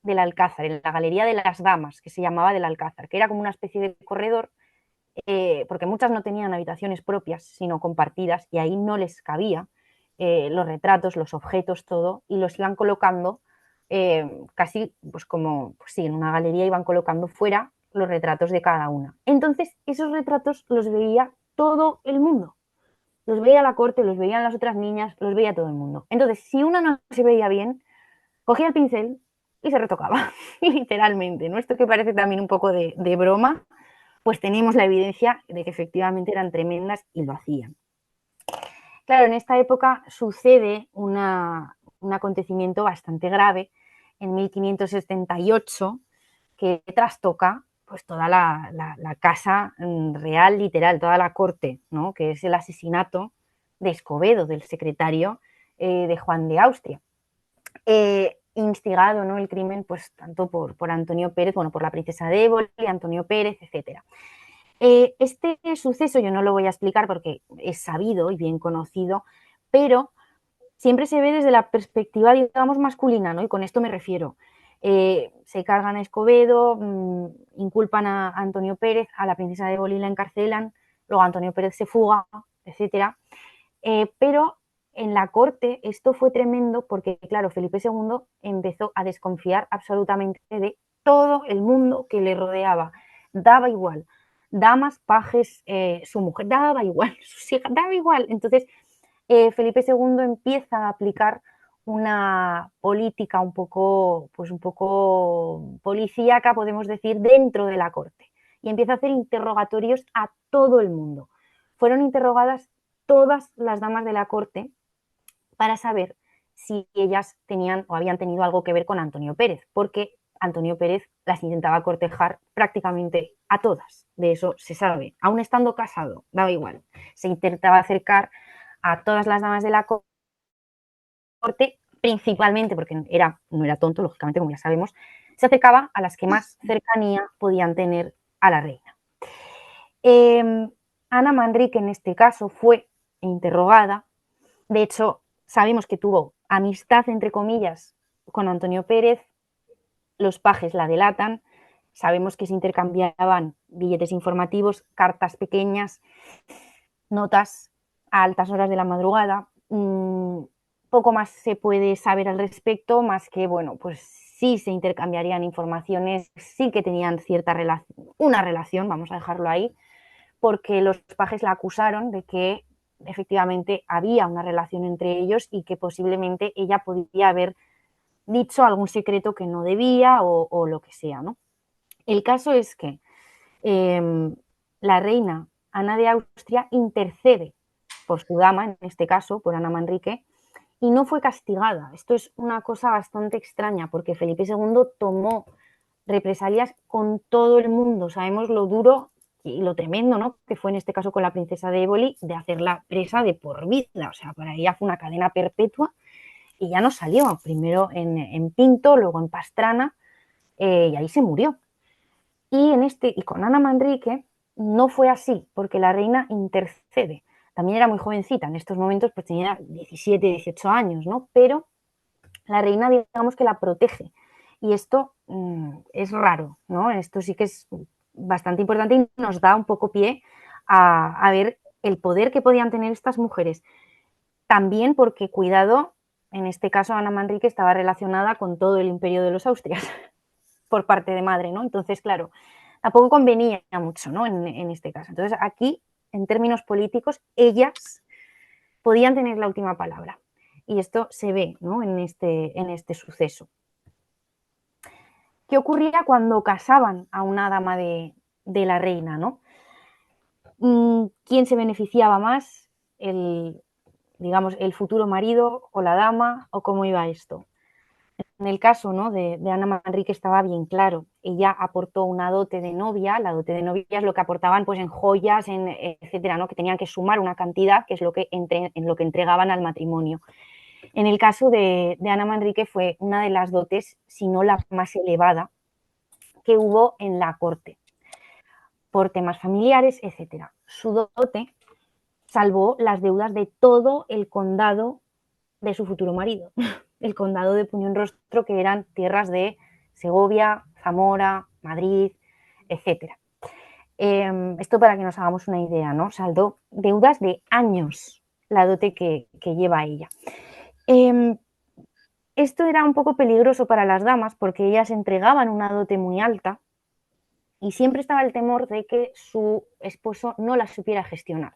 del Alcázar, en la galería de las damas, que se llamaba del Alcázar, que era como una especie de corredor, porque muchas no tenían habitaciones propias, sino compartidas, y ahí no les cabía los retratos, los objetos, todo, y los iban colocando casi pues como, pues sí, en una galería iban colocando fuera los retratos de cada una. Entonces, esos retratos los veía todo el mundo. Los veía la corte, los veían las otras niñas, los veía todo el mundo. Entonces, si una no se veía bien, cogía el pincel y se retocaba, literalmente, ¿no? Esto que parece también un poco de broma, pues tenemos la evidencia de que efectivamente eran tremendas y lo hacían. Claro, en esta época sucede un acontecimiento bastante grave, en 1578, que trastoca pues toda la casa real, literal, toda la corte, ¿no? Que es el asesinato de Escobedo, del secretario de Juan de Austria. Instigado, ¿no?, el crimen pues tanto por Antonio Pérez, bueno, por la princesa de Éboli, Antonio Pérez, etc. Este suceso yo no lo voy a explicar porque es sabido y bien conocido, pero siempre se ve desde la perspectiva, digamos, masculina, ¿no? Y con esto me refiero. Se cargan a Escobedo, inculpan a Antonio Pérez, a la princesa de Éboli la encarcelan, luego Antonio Pérez se fuga, etc. Pero en la corte esto fue tremendo porque, claro, Felipe II empezó a desconfiar absolutamente de todo el mundo que le rodeaba. Daba igual. Damas, pajes, su mujer, daba igual, sus hijas, daba igual. Entonces, Felipe II empieza a aplicar una política pues un poco policíaca, podemos decir, dentro de la corte. Y empieza a hacer interrogatorios a todo el mundo. Fueron interrogadas todas las damas de la corte para saber si ellas tenían o habían tenido algo que ver con Antonio Pérez, porque Antonio Pérez las intentaba cortejar prácticamente a todas, de eso se sabe, aún estando casado, daba igual, se intentaba acercar a todas las damas de la corte, principalmente porque no era tonto, lógicamente, como ya sabemos, se acercaba a las que más cercanía podían tener a la reina. Ana Manrique, en este caso, fue interrogada. De hecho, sabemos que tuvo amistad, entre comillas, con Antonio Pérez. Los pajes la delatan. Sabemos que se intercambiaban billetes informativos, cartas pequeñas, notas a altas horas de la madrugada. Poco más se puede saber al respecto, más que, bueno, pues sí se intercambiarían informaciones, sí que tenían una relación, vamos a dejarlo ahí, porque los pajes la acusaron de que efectivamente había una relación entre ellos y que posiblemente ella podía haber dicho algún secreto que no debía o lo que sea, ¿no? El caso es que la reina Ana de Austria intercede por su dama, en este caso, por Ana Manrique, y no fue castigada. Esto es una cosa bastante extraña, porque Felipe II tomó represalias con todo el mundo. Sabemos lo duro y lo tremendo, ¿no?, que fue en este caso con la princesa de Éboli, de hacerla presa de por vida. O sea, para ella fue una cadena perpetua y ya no salió. Primero en Pinto, luego en Pastrana, y ahí se murió. Y con Ana Manrique no fue así, porque la reina intercede. También era muy jovencita, en estos momentos pues tenía 17, 18 años, ¿no? Pero la reina, digamos que la protege. Y esto es raro, ¿no? Esto sí que es bastante importante y nos da un poco pie a ver el poder que podían tener estas mujeres. También porque, cuidado, en este caso Ana Manrique estaba relacionada con todo el imperio de los Austrias por parte de madre, ¿no? Entonces, claro, tampoco convenía mucho, ¿no? En este caso. Entonces, aquí, en términos políticos, ellas podían tener la última palabra. Y esto se ve, ¿no?, en este suceso. ¿Qué ocurría cuando casaban a una dama de la reina, ¿no? ¿Quién se beneficiaba más? Digamos, el futuro marido o la dama, o cómo iba esto. En el caso, ¿no?, de Ana Manrique estaba bien claro. Ella aportó una dote de novia. La dote de novia es lo que aportaban pues en joyas, etcétera, ¿no?, que tenían que sumar una cantidad, que es en lo que entregaban al matrimonio. En el caso de Ana Manrique fue una de las dotes, si no la más elevada, que hubo en la corte, por temas familiares, etcétera. Su dote salvó las deudas de todo el condado de su futuro marido, el condado de Puñonrostro, que eran tierras de Segovia, Zamora, Madrid, etcétera. Esto para que nos hagamos una idea, ¿no? Saldó deudas de años la dote que lleva ella. Esto era un poco peligroso para las damas porque ellas entregaban una dote muy alta y siempre estaba el temor de que su esposo no la supiera gestionar.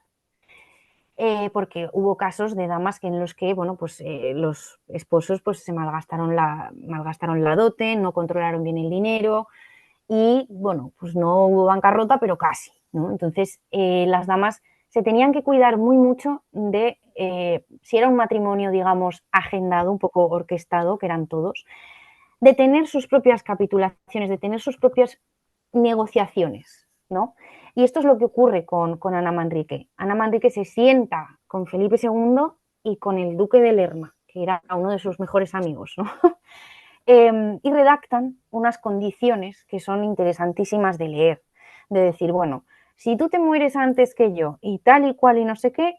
Porque hubo casos de damas en los que, bueno, pues los esposos pues se malgastaron la dote, no controlaron bien el dinero y, bueno, pues no hubo bancarrota, pero casi, ¿no? Entonces, las damas se tenían que cuidar muy mucho de, si era un matrimonio, digamos, agendado, un poco orquestado, que eran todos, de tener sus propias capitulaciones, de tener sus propias negociaciones, ¿no? Y esto es lo que ocurre con Ana Manrique. Ana Manrique se sienta con Felipe II y con el duque de Lerma, que era uno de sus mejores amigos, ¿no? Y redactan unas condiciones que son interesantísimas de leer, de decir, bueno, si tú te mueres antes que yo y tal y cual y no sé qué,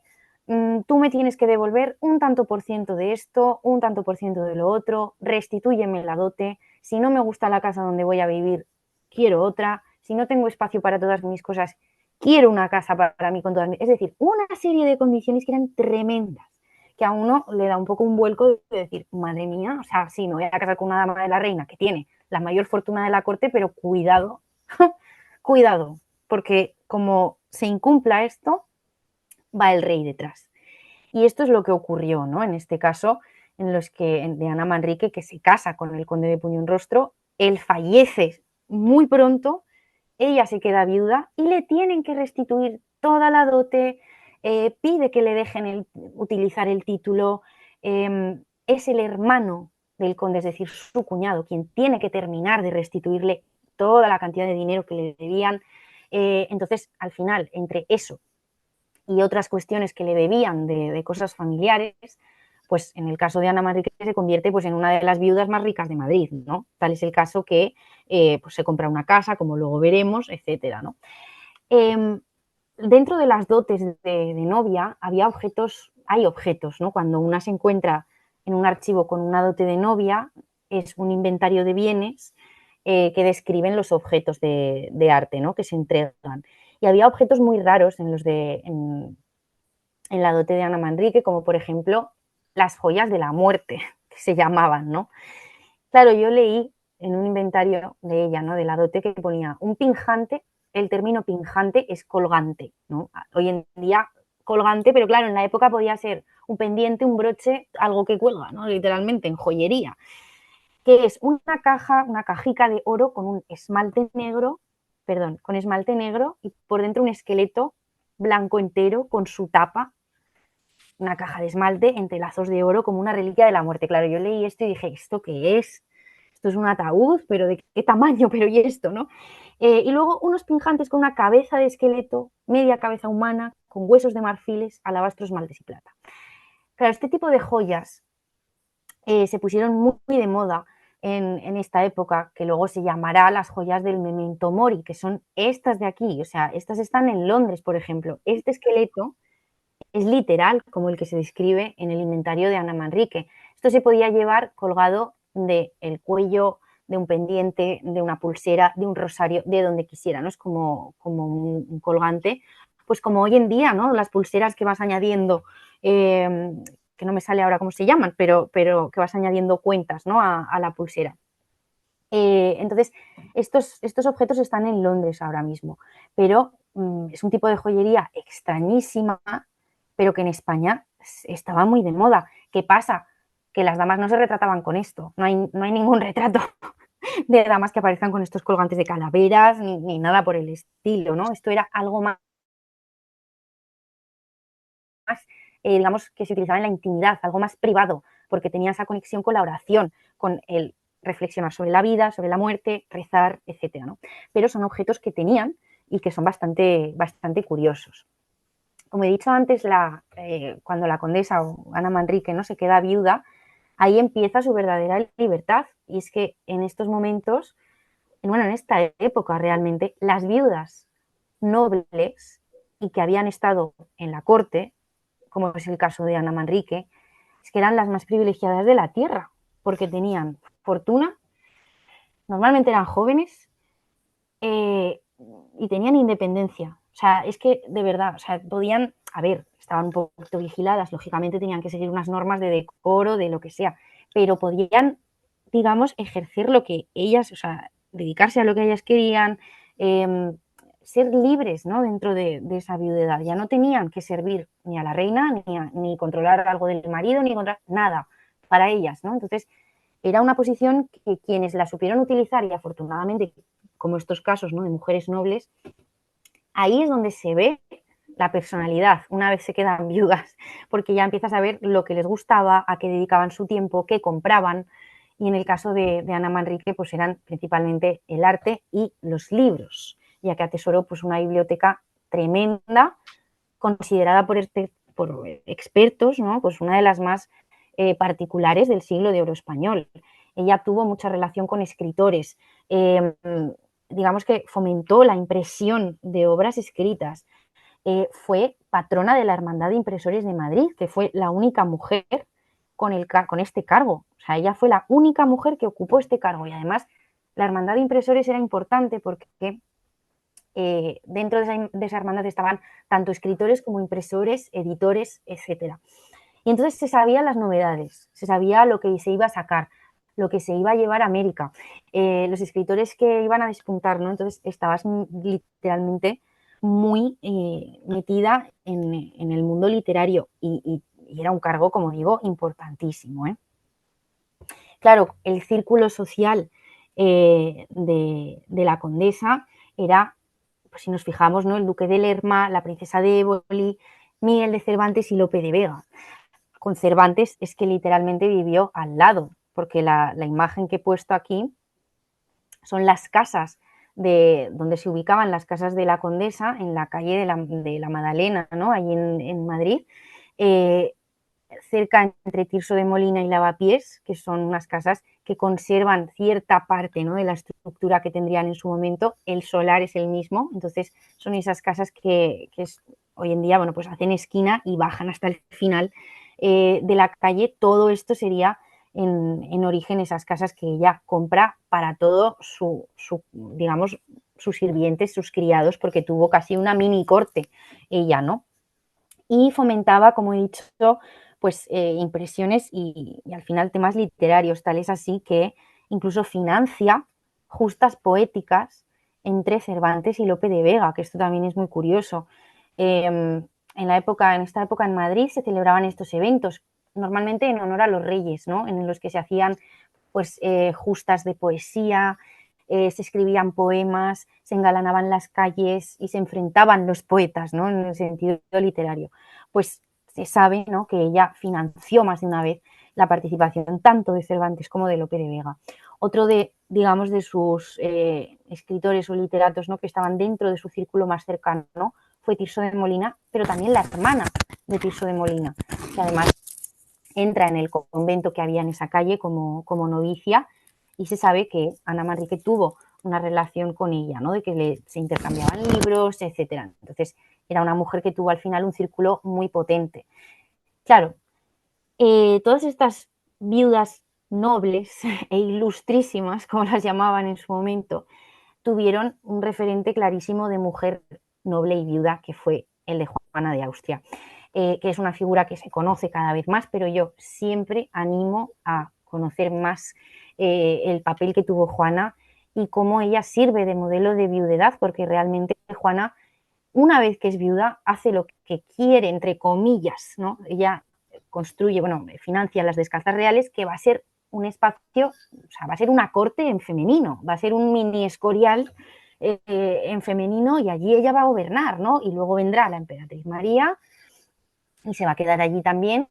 tú me tienes que devolver un tanto por ciento de esto, un tanto por ciento de lo otro, restitúyeme la dote, si no me gusta la casa donde voy a vivir, quiero otra, si no tengo espacio para todas mis cosas, quiero una casa para mí con todas mis... Es decir, una serie de condiciones que eran tremendas, que a uno le da un poco un vuelco de decir, madre mía, o sea, sí, me voy a casar con una dama de la reina que tiene la mayor fortuna de la corte, pero cuidado, cuidado, porque como se incumpla esto, va el rey detrás. Y esto es lo que ocurrió, ¿no? En este caso, de Ana Manrique, que se casa con el conde de Puñonrostro, él fallece muy pronto, ella se queda viuda y le tienen que restituir toda la dote, pide que le dejen utilizar el título, es el hermano del conde, es decir, su cuñado, quien tiene que terminar de restituirle toda la cantidad de dinero que le debían. Entonces, al final, entre eso, y otras cuestiones que le debían de cosas familiares, pues en el caso de Ana Manrique se convierte pues, en una de las viudas más ricas de Madrid, ¿no? Tal es el caso que pues se compra una casa, como luego veremos, etcétera, ¿no? Dentro de las dotes de novia había objetos, hay objetos, ¿no? Cuando una se encuentra en un archivo con una dote de novia, es un inventario de bienes que describen los objetos de arte, ¿no? Que se entregan. Y había objetos muy raros en la dote de Ana Manrique, como por ejemplo las joyas de la muerte, que se llamaban, ¿no? Claro, yo leí en un inventario de ella, ¿no? De la dote, que ponía un pinjante, el término pinjante es colgante, ¿no? Hoy en día colgante, pero claro, en la época podía ser un pendiente, un broche, algo que cuelga, ¿no? Literalmente, en joyería, que es una caja, una cajica de oro con un esmalte negro, perdón, con esmalte negro y por dentro un esqueleto blanco entero con su tapa, una caja de esmalte entre lazos de oro como una reliquia de la muerte. Claro, yo leí esto y dije, ¿esto qué es? Esto es un ataúd, pero ¿de qué tamaño? Pero ¿y esto, no? Y luego unos pinjantes con una cabeza de esqueleto, media cabeza humana, con huesos de marfiles, alabastros, esmaltes y plata. Claro, este tipo de joyas se pusieron muy de moda en esta época, que luego se llamará las joyas del Memento Mori, que son estas de aquí, o sea, estas están en Londres, por ejemplo. Este esqueleto es literal, como el que se describe en el inventario de Ana Manrique. Esto se podía llevar colgado del cuello, de un pendiente, de una pulsera, de un rosario, de donde quisiera, ¿no? Es como un colgante, pues como hoy en día, ¿no? Las pulseras que vas añadiendo, que no me sale ahora cómo se llaman, pero que vas añadiendo cuentas, ¿no? A la pulsera. Entonces, estos objetos están en Londres ahora mismo, pero es un tipo de joyería extrañísima, pero que en España estaba muy de moda. ¿Qué pasa? Que las damas no se retrataban con esto, no hay ningún retrato de damas que aparezcan con estos colgantes de calaveras ni nada por el estilo, ¿no? Esto era algo más, digamos, que se utilizaba en la intimidad, algo más privado, porque tenía esa conexión con la oración, con el reflexionar sobre la vida, sobre la muerte, rezar, etcétera, ¿no? Pero son objetos que tenían y que son bastante curiosos. Como he dicho antes, cuando la condesa o Ana Manrique, ¿no? Se queda viuda, ahí empieza su verdadera libertad. Y es que en estos momentos, bueno, en esta época realmente, las viudas nobles y que habían estado en la corte, como es el caso de Ana Manrique, es que eran las más privilegiadas de la tierra, porque tenían fortuna, normalmente eran jóvenes eh, y tenían independencia. O sea, es que de verdad, o sea, podían, a ver, estaban un poquito vigiladas, lógicamente tenían que seguir unas normas de decoro, de lo que sea, pero podían, digamos, ejercer lo que ellas, o sea, dedicarse a lo que ellas querían, ser libres, ¿no? Dentro de esa viudedad. Ya no tenían que servir ni a la reina, ni controlar algo del marido, ni controlar nada para ellas, ¿no? Entonces, era una posición que quienes la supieron utilizar, y afortunadamente, como estos casos, ¿no? De mujeres nobles, ahí es donde se ve la personalidad una vez se quedan viudas, porque ya empiezas a ver lo que les gustaba, a qué dedicaban su tiempo, qué compraban. Y en el caso de Ana Manrique, pues eran principalmente el arte y los libros, ya que atesoró pues una biblioteca tremenda, considerada por expertos, ¿no? Pues una de las más particulares del siglo de oro español. Ella tuvo mucha relación con escritores, digamos que fomentó la impresión de obras escritas, fue patrona de la Hermandad de Impresores de Madrid, que fue la única mujer con este cargo. O sea, ella fue la única mujer que ocupó este cargo y además la Hermandad de Impresores era importante porque dentro de esa hermandad estaban tanto escritores como impresores, editores, etcétera. Y entonces se sabían las novedades, se sabía lo que se iba a sacar, lo que se iba a llevar a América, los escritores que iban a despuntar, ¿no? Entonces estabas literalmente muy metida en el mundo literario y era un cargo, como digo, importantísimo, ¿eh? Claro, el círculo social de la condesa era, pues si nos fijamos, ¿no? El duque de Lerma, la princesa de Éboli, Miguel de Cervantes y Lope de Vega. Con Cervantes es que literalmente vivió al lado, porque la imagen que he puesto aquí son las casas de donde se ubicaban las casas de la Condesa, en la calle de la Madalena, ¿no? Allí en Madrid, eh, cerca entre Tirso de Molina y Lavapiés, que son unas casas que conservan cierta parte, ¿no?, de la estructura que tendrían en su momento. El solar es el mismo, entonces son esas casas que hoy en día, bueno, pues hacen esquina y bajan hasta el final de la calle. Todo esto sería en origen esas casas que ella compra para todo digamos, sus sirvientes, sus criados, porque tuvo casi una mini corte ella, ¿no? Y fomentaba, como he dicho, pues impresiones y al final temas literarios, tal es así que incluso financia justas poéticas entre Cervantes y Lope de Vega, que esto también es muy curioso. En esta época en Madrid se celebraban estos eventos, normalmente en honor a los reyes, ¿no?, en los que se hacían pues justas de poesía, se escribían poemas, se engalanaban las calles y se enfrentaban los poetas, ¿no?, en el sentido literario. Pues se sabe, ¿no?, que ella financió más de una vez la participación tanto de Cervantes como de Lope de Vega. Otro de, digamos, de sus escritores o literatos, ¿no?, que estaban dentro de su círculo más cercano, ¿no?, fue Tirso de Molina, pero también la hermana de Tirso de Molina, que además entra en el convento que había en esa calle como novicia, y se sabe que Ana Manrique tuvo una relación con ella, ¿no?, de que se intercambiaban libros, etcétera. Entonces era una mujer que tuvo al final un círculo muy potente. Claro, todas estas viudas nobles e ilustrísimas, como las llamaban en su momento, tuvieron un referente clarísimo de mujer noble y viuda, que fue el de Juana de Austria, que es una figura que se conoce cada vez más, pero yo siempre animo a conocer más el papel que tuvo Juana y cómo ella sirve de modelo de viudedad, porque realmente Juana, una vez que es viuda, hace lo que quiere, entre comillas, ¿no? Ella construye, bueno, financia las descalzas reales, que va a ser un espacio, o sea, va a ser una corte en femenino, va a ser un mini Escorial en femenino, y allí ella va a gobernar, ¿no? Y luego vendrá la emperatriz María y se va a quedar allí también,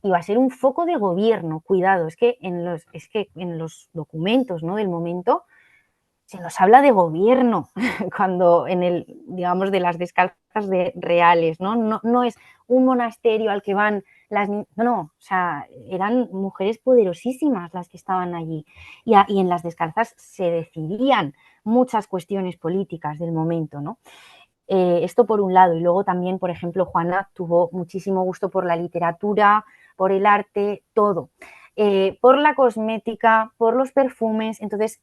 y va a ser un foco de gobierno. Cuidado, es que en los documentos, ¿no?, del momento se nos habla de gobierno cuando digamos, de las descalzas reales, ¿no? No es un monasterio al que van no, o sea, eran mujeres poderosísimas las que estaban allí, y en las descalzas se decidían muchas cuestiones políticas del momento, ¿no? Esto por un lado, y luego también, por ejemplo, Juana tuvo muchísimo gusto por la literatura, por el arte, todo, por la cosmética, por los perfumes. Entonces,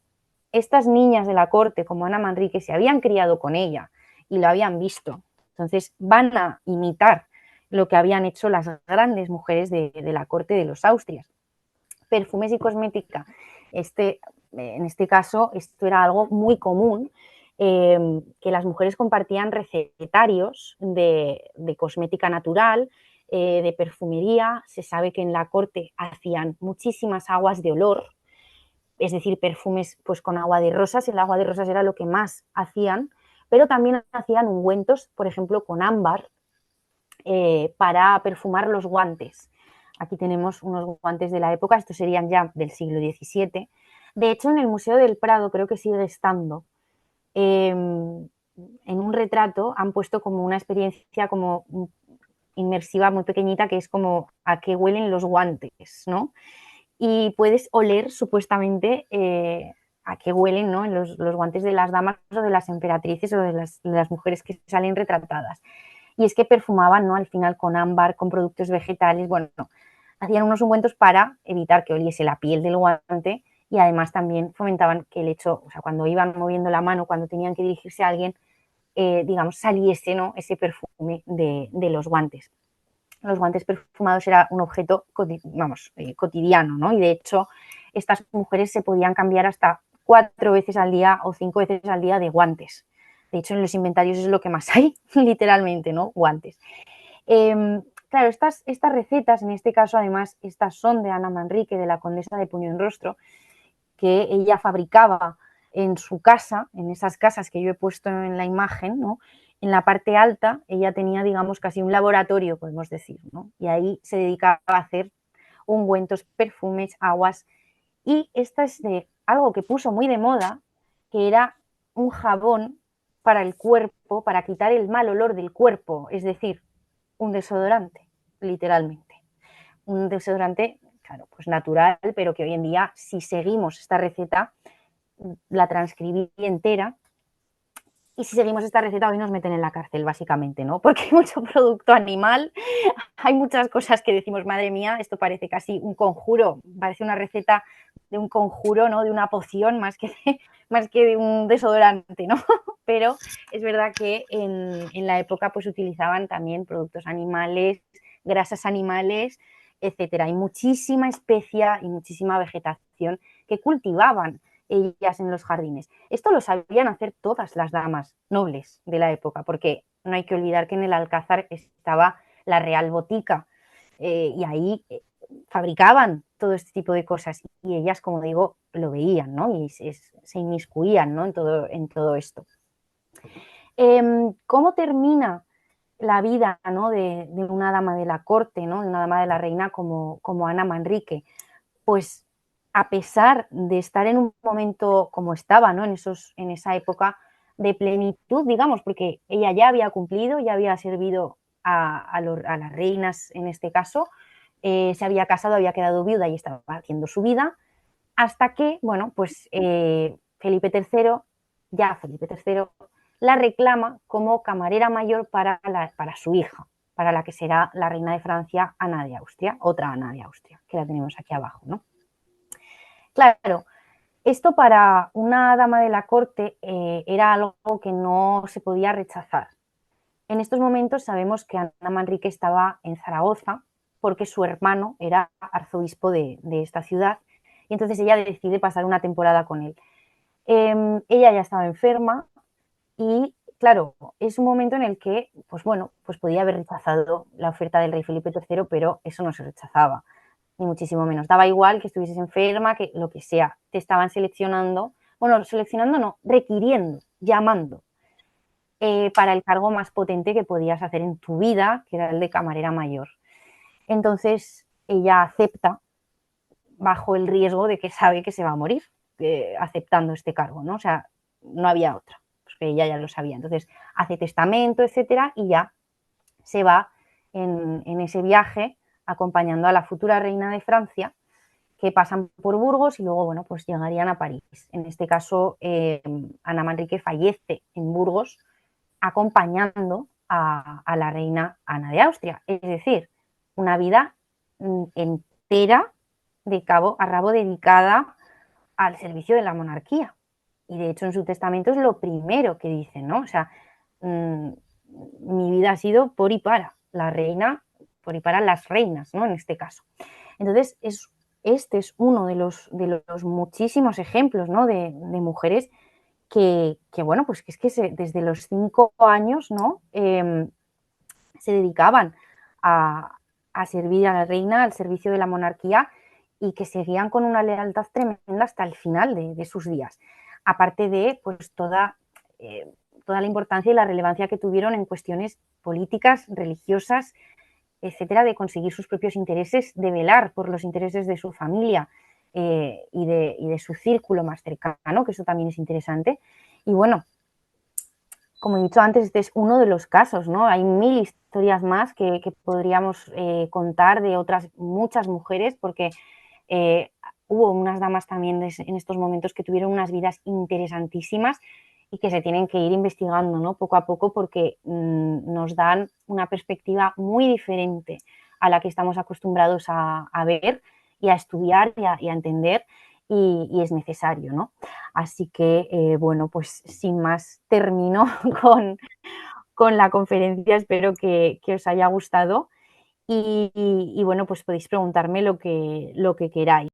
estas niñas de la corte, como Ana Manrique, se habían criado con ella y lo habían visto. Entonces van a imitar lo que habían hecho las grandes mujeres de la corte de los Austrias. Perfumes y cosmética. En este caso, esto era algo muy común, que las mujeres compartían recetarios de cosmética natural, de perfumería. Se sabe que en la corte hacían muchísimas aguas de olor, es decir, perfumes pues con agua de rosas. El agua de rosas era lo que más hacían, pero también hacían ungüentos, por ejemplo, con ámbar, para perfumar los guantes. Aquí tenemos unos guantes de la época, estos serían ya del siglo XVII. De hecho, en el Museo del Prado creo que sigue estando. En un retrato han puesto como una experiencia como inmersiva muy pequeñita, que es como a qué huelen los guantes, ¿no? Y puedes oler supuestamente a qué huelen, ¿no?, en los guantes de las damas o de las emperatrices o de las mujeres que salen retratadas. Y es que perfumaban, ¿no?, al final con ámbar, con productos vegetales. Bueno, hacían unos ungüentos para evitar que oliese la piel del guante, y además también fomentaban que el hecho, o sea, cuando iban moviendo la mano, cuando tenían que dirigirse a alguien, digamos, saliese, ¿no?, ese perfume de los guantes. Los guantes perfumados era un objeto, vamos, cotidiano, ¿no? Y de hecho, estas mujeres se podían cambiar hasta 4 veces al día o 5 veces al día de guantes. De hecho, en los inventarios es lo que más hay, literalmente, ¿no? Guantes. Claro, estas recetas, en este caso, además, estas son de Ana Manrique, de la Condesa de Puño en Rostro, que ella fabricaba en su casa, en esas casas que yo he puesto en la imagen, ¿no? En la parte alta ella tenía, digamos, casi un laboratorio, podemos decir, ¿no? Y ahí se dedicaba a hacer ungüentos, perfumes, aguas. Y esta es de algo que puso muy de moda, que era un jabón para el cuerpo, para quitar el mal olor del cuerpo, es decir, un desodorante, literalmente. Un desodorante, claro, pues natural, pero que hoy en día, si seguimos esta receta, la transcribí entera, y si seguimos esta receta hoy nos meten en la cárcel, básicamente, ¿no? Porque hay mucho producto animal, hay muchas cosas que decimos, madre mía, esto parece casi un conjuro, parece una receta de un conjuro, ¿no? De una poción más que de un desodorante, ¿no? Pero es verdad que en la época pues utilizaban también productos animales, grasas animales, etcétera. Hay muchísima especia y muchísima vegetación que cultivaban ellas en los jardines. Esto lo sabían hacer todas las damas nobles de la época, porque no hay que olvidar que en el Alcázar estaba la Real Botica y ahí fabricaban todo este tipo de cosas y ellas, como digo, lo veían, ¿no? Y se inmiscuían, ¿no? En todo esto. ¿Cómo termina la vida, ¿no? de una dama de la corte, ¿no? De una dama de la reina como Ana Manrique? Pues a pesar de estar en un momento como estaba, ¿no? En esa época de plenitud, digamos, porque ella ya había cumplido, ya había servido a las reinas en este caso, se había casado, había quedado viuda y estaba haciendo su vida, hasta que, bueno, pues Felipe III, ya Felipe III, la reclama como camarera mayor para su hija, para la que será la reina de Francia, Ana de Austria, otra Ana de Austria, que la tenemos aquí abajo, ¿no? Claro, esto para una dama de la corte era algo que no se podía rechazar. En estos momentos sabemos que Ana Manrique estaba en Zaragoza porque su hermano era arzobispo de esta ciudad y entonces ella decide pasar una temporada con él. Ella ya estaba enferma y, claro, es un momento en el que, pues bueno, pues podía haber rechazado la oferta del rey Felipe III, pero eso no se rechazaba, ni muchísimo menos. Daba igual que estuvieses enferma, que lo que sea. Te estaban seleccionando, bueno, seleccionando no, requiriendo, llamando para el cargo más potente que podías hacer en tu vida, que era el de camarera mayor. Entonces ella acepta bajo el riesgo de que sabe que se va a morir aceptando este cargo, ¿no? O sea, no había otra, porque ella ya lo sabía. Entonces hace testamento, etcétera, y ya se va en ese viaje acompañando a la futura reina de Francia, que pasan por Burgos y luego, bueno, pues llegarían a París. En este caso, Ana Manrique fallece en Burgos acompañando a la reina Ana de Austria. Es decir, una vida entera de cabo a rabo dedicada al servicio de la monarquía. Y de hecho en su testamento es lo primero que dice, ¿no? O sea, mi vida ha sido por y para la reina, por y para las reinas, ¿no? En este caso. Entonces, este es uno de los muchísimos ejemplos, ¿no? de mujeres que bueno, pues que es que desde los 5 años, ¿no? Se dedicaban a servir a la reina, al servicio de la monarquía y que seguían con una lealtad tremenda hasta el final de sus días. Aparte de pues toda la importancia y la relevancia que tuvieron en cuestiones políticas, religiosas, etcétera, de conseguir sus propios intereses, de velar por los intereses de su familia y de su círculo más cercano, que eso también es interesante. Y bueno, como he dicho antes, este es uno de los casos, ¿no? Hay mil historias más que podríamos contar de otras muchas mujeres, porque hubo unas damas también en estos momentos que tuvieron unas vidas interesantísimas y que se tienen que ir investigando, ¿no? Poco a poco, porque nos dan una perspectiva muy diferente a la que estamos acostumbrados a ver y a estudiar y a entender, y es necesario, ¿no? Así que, bueno, pues sin más termino con la conferencia, espero que os haya gustado y bueno, pues podéis preguntarme lo que queráis.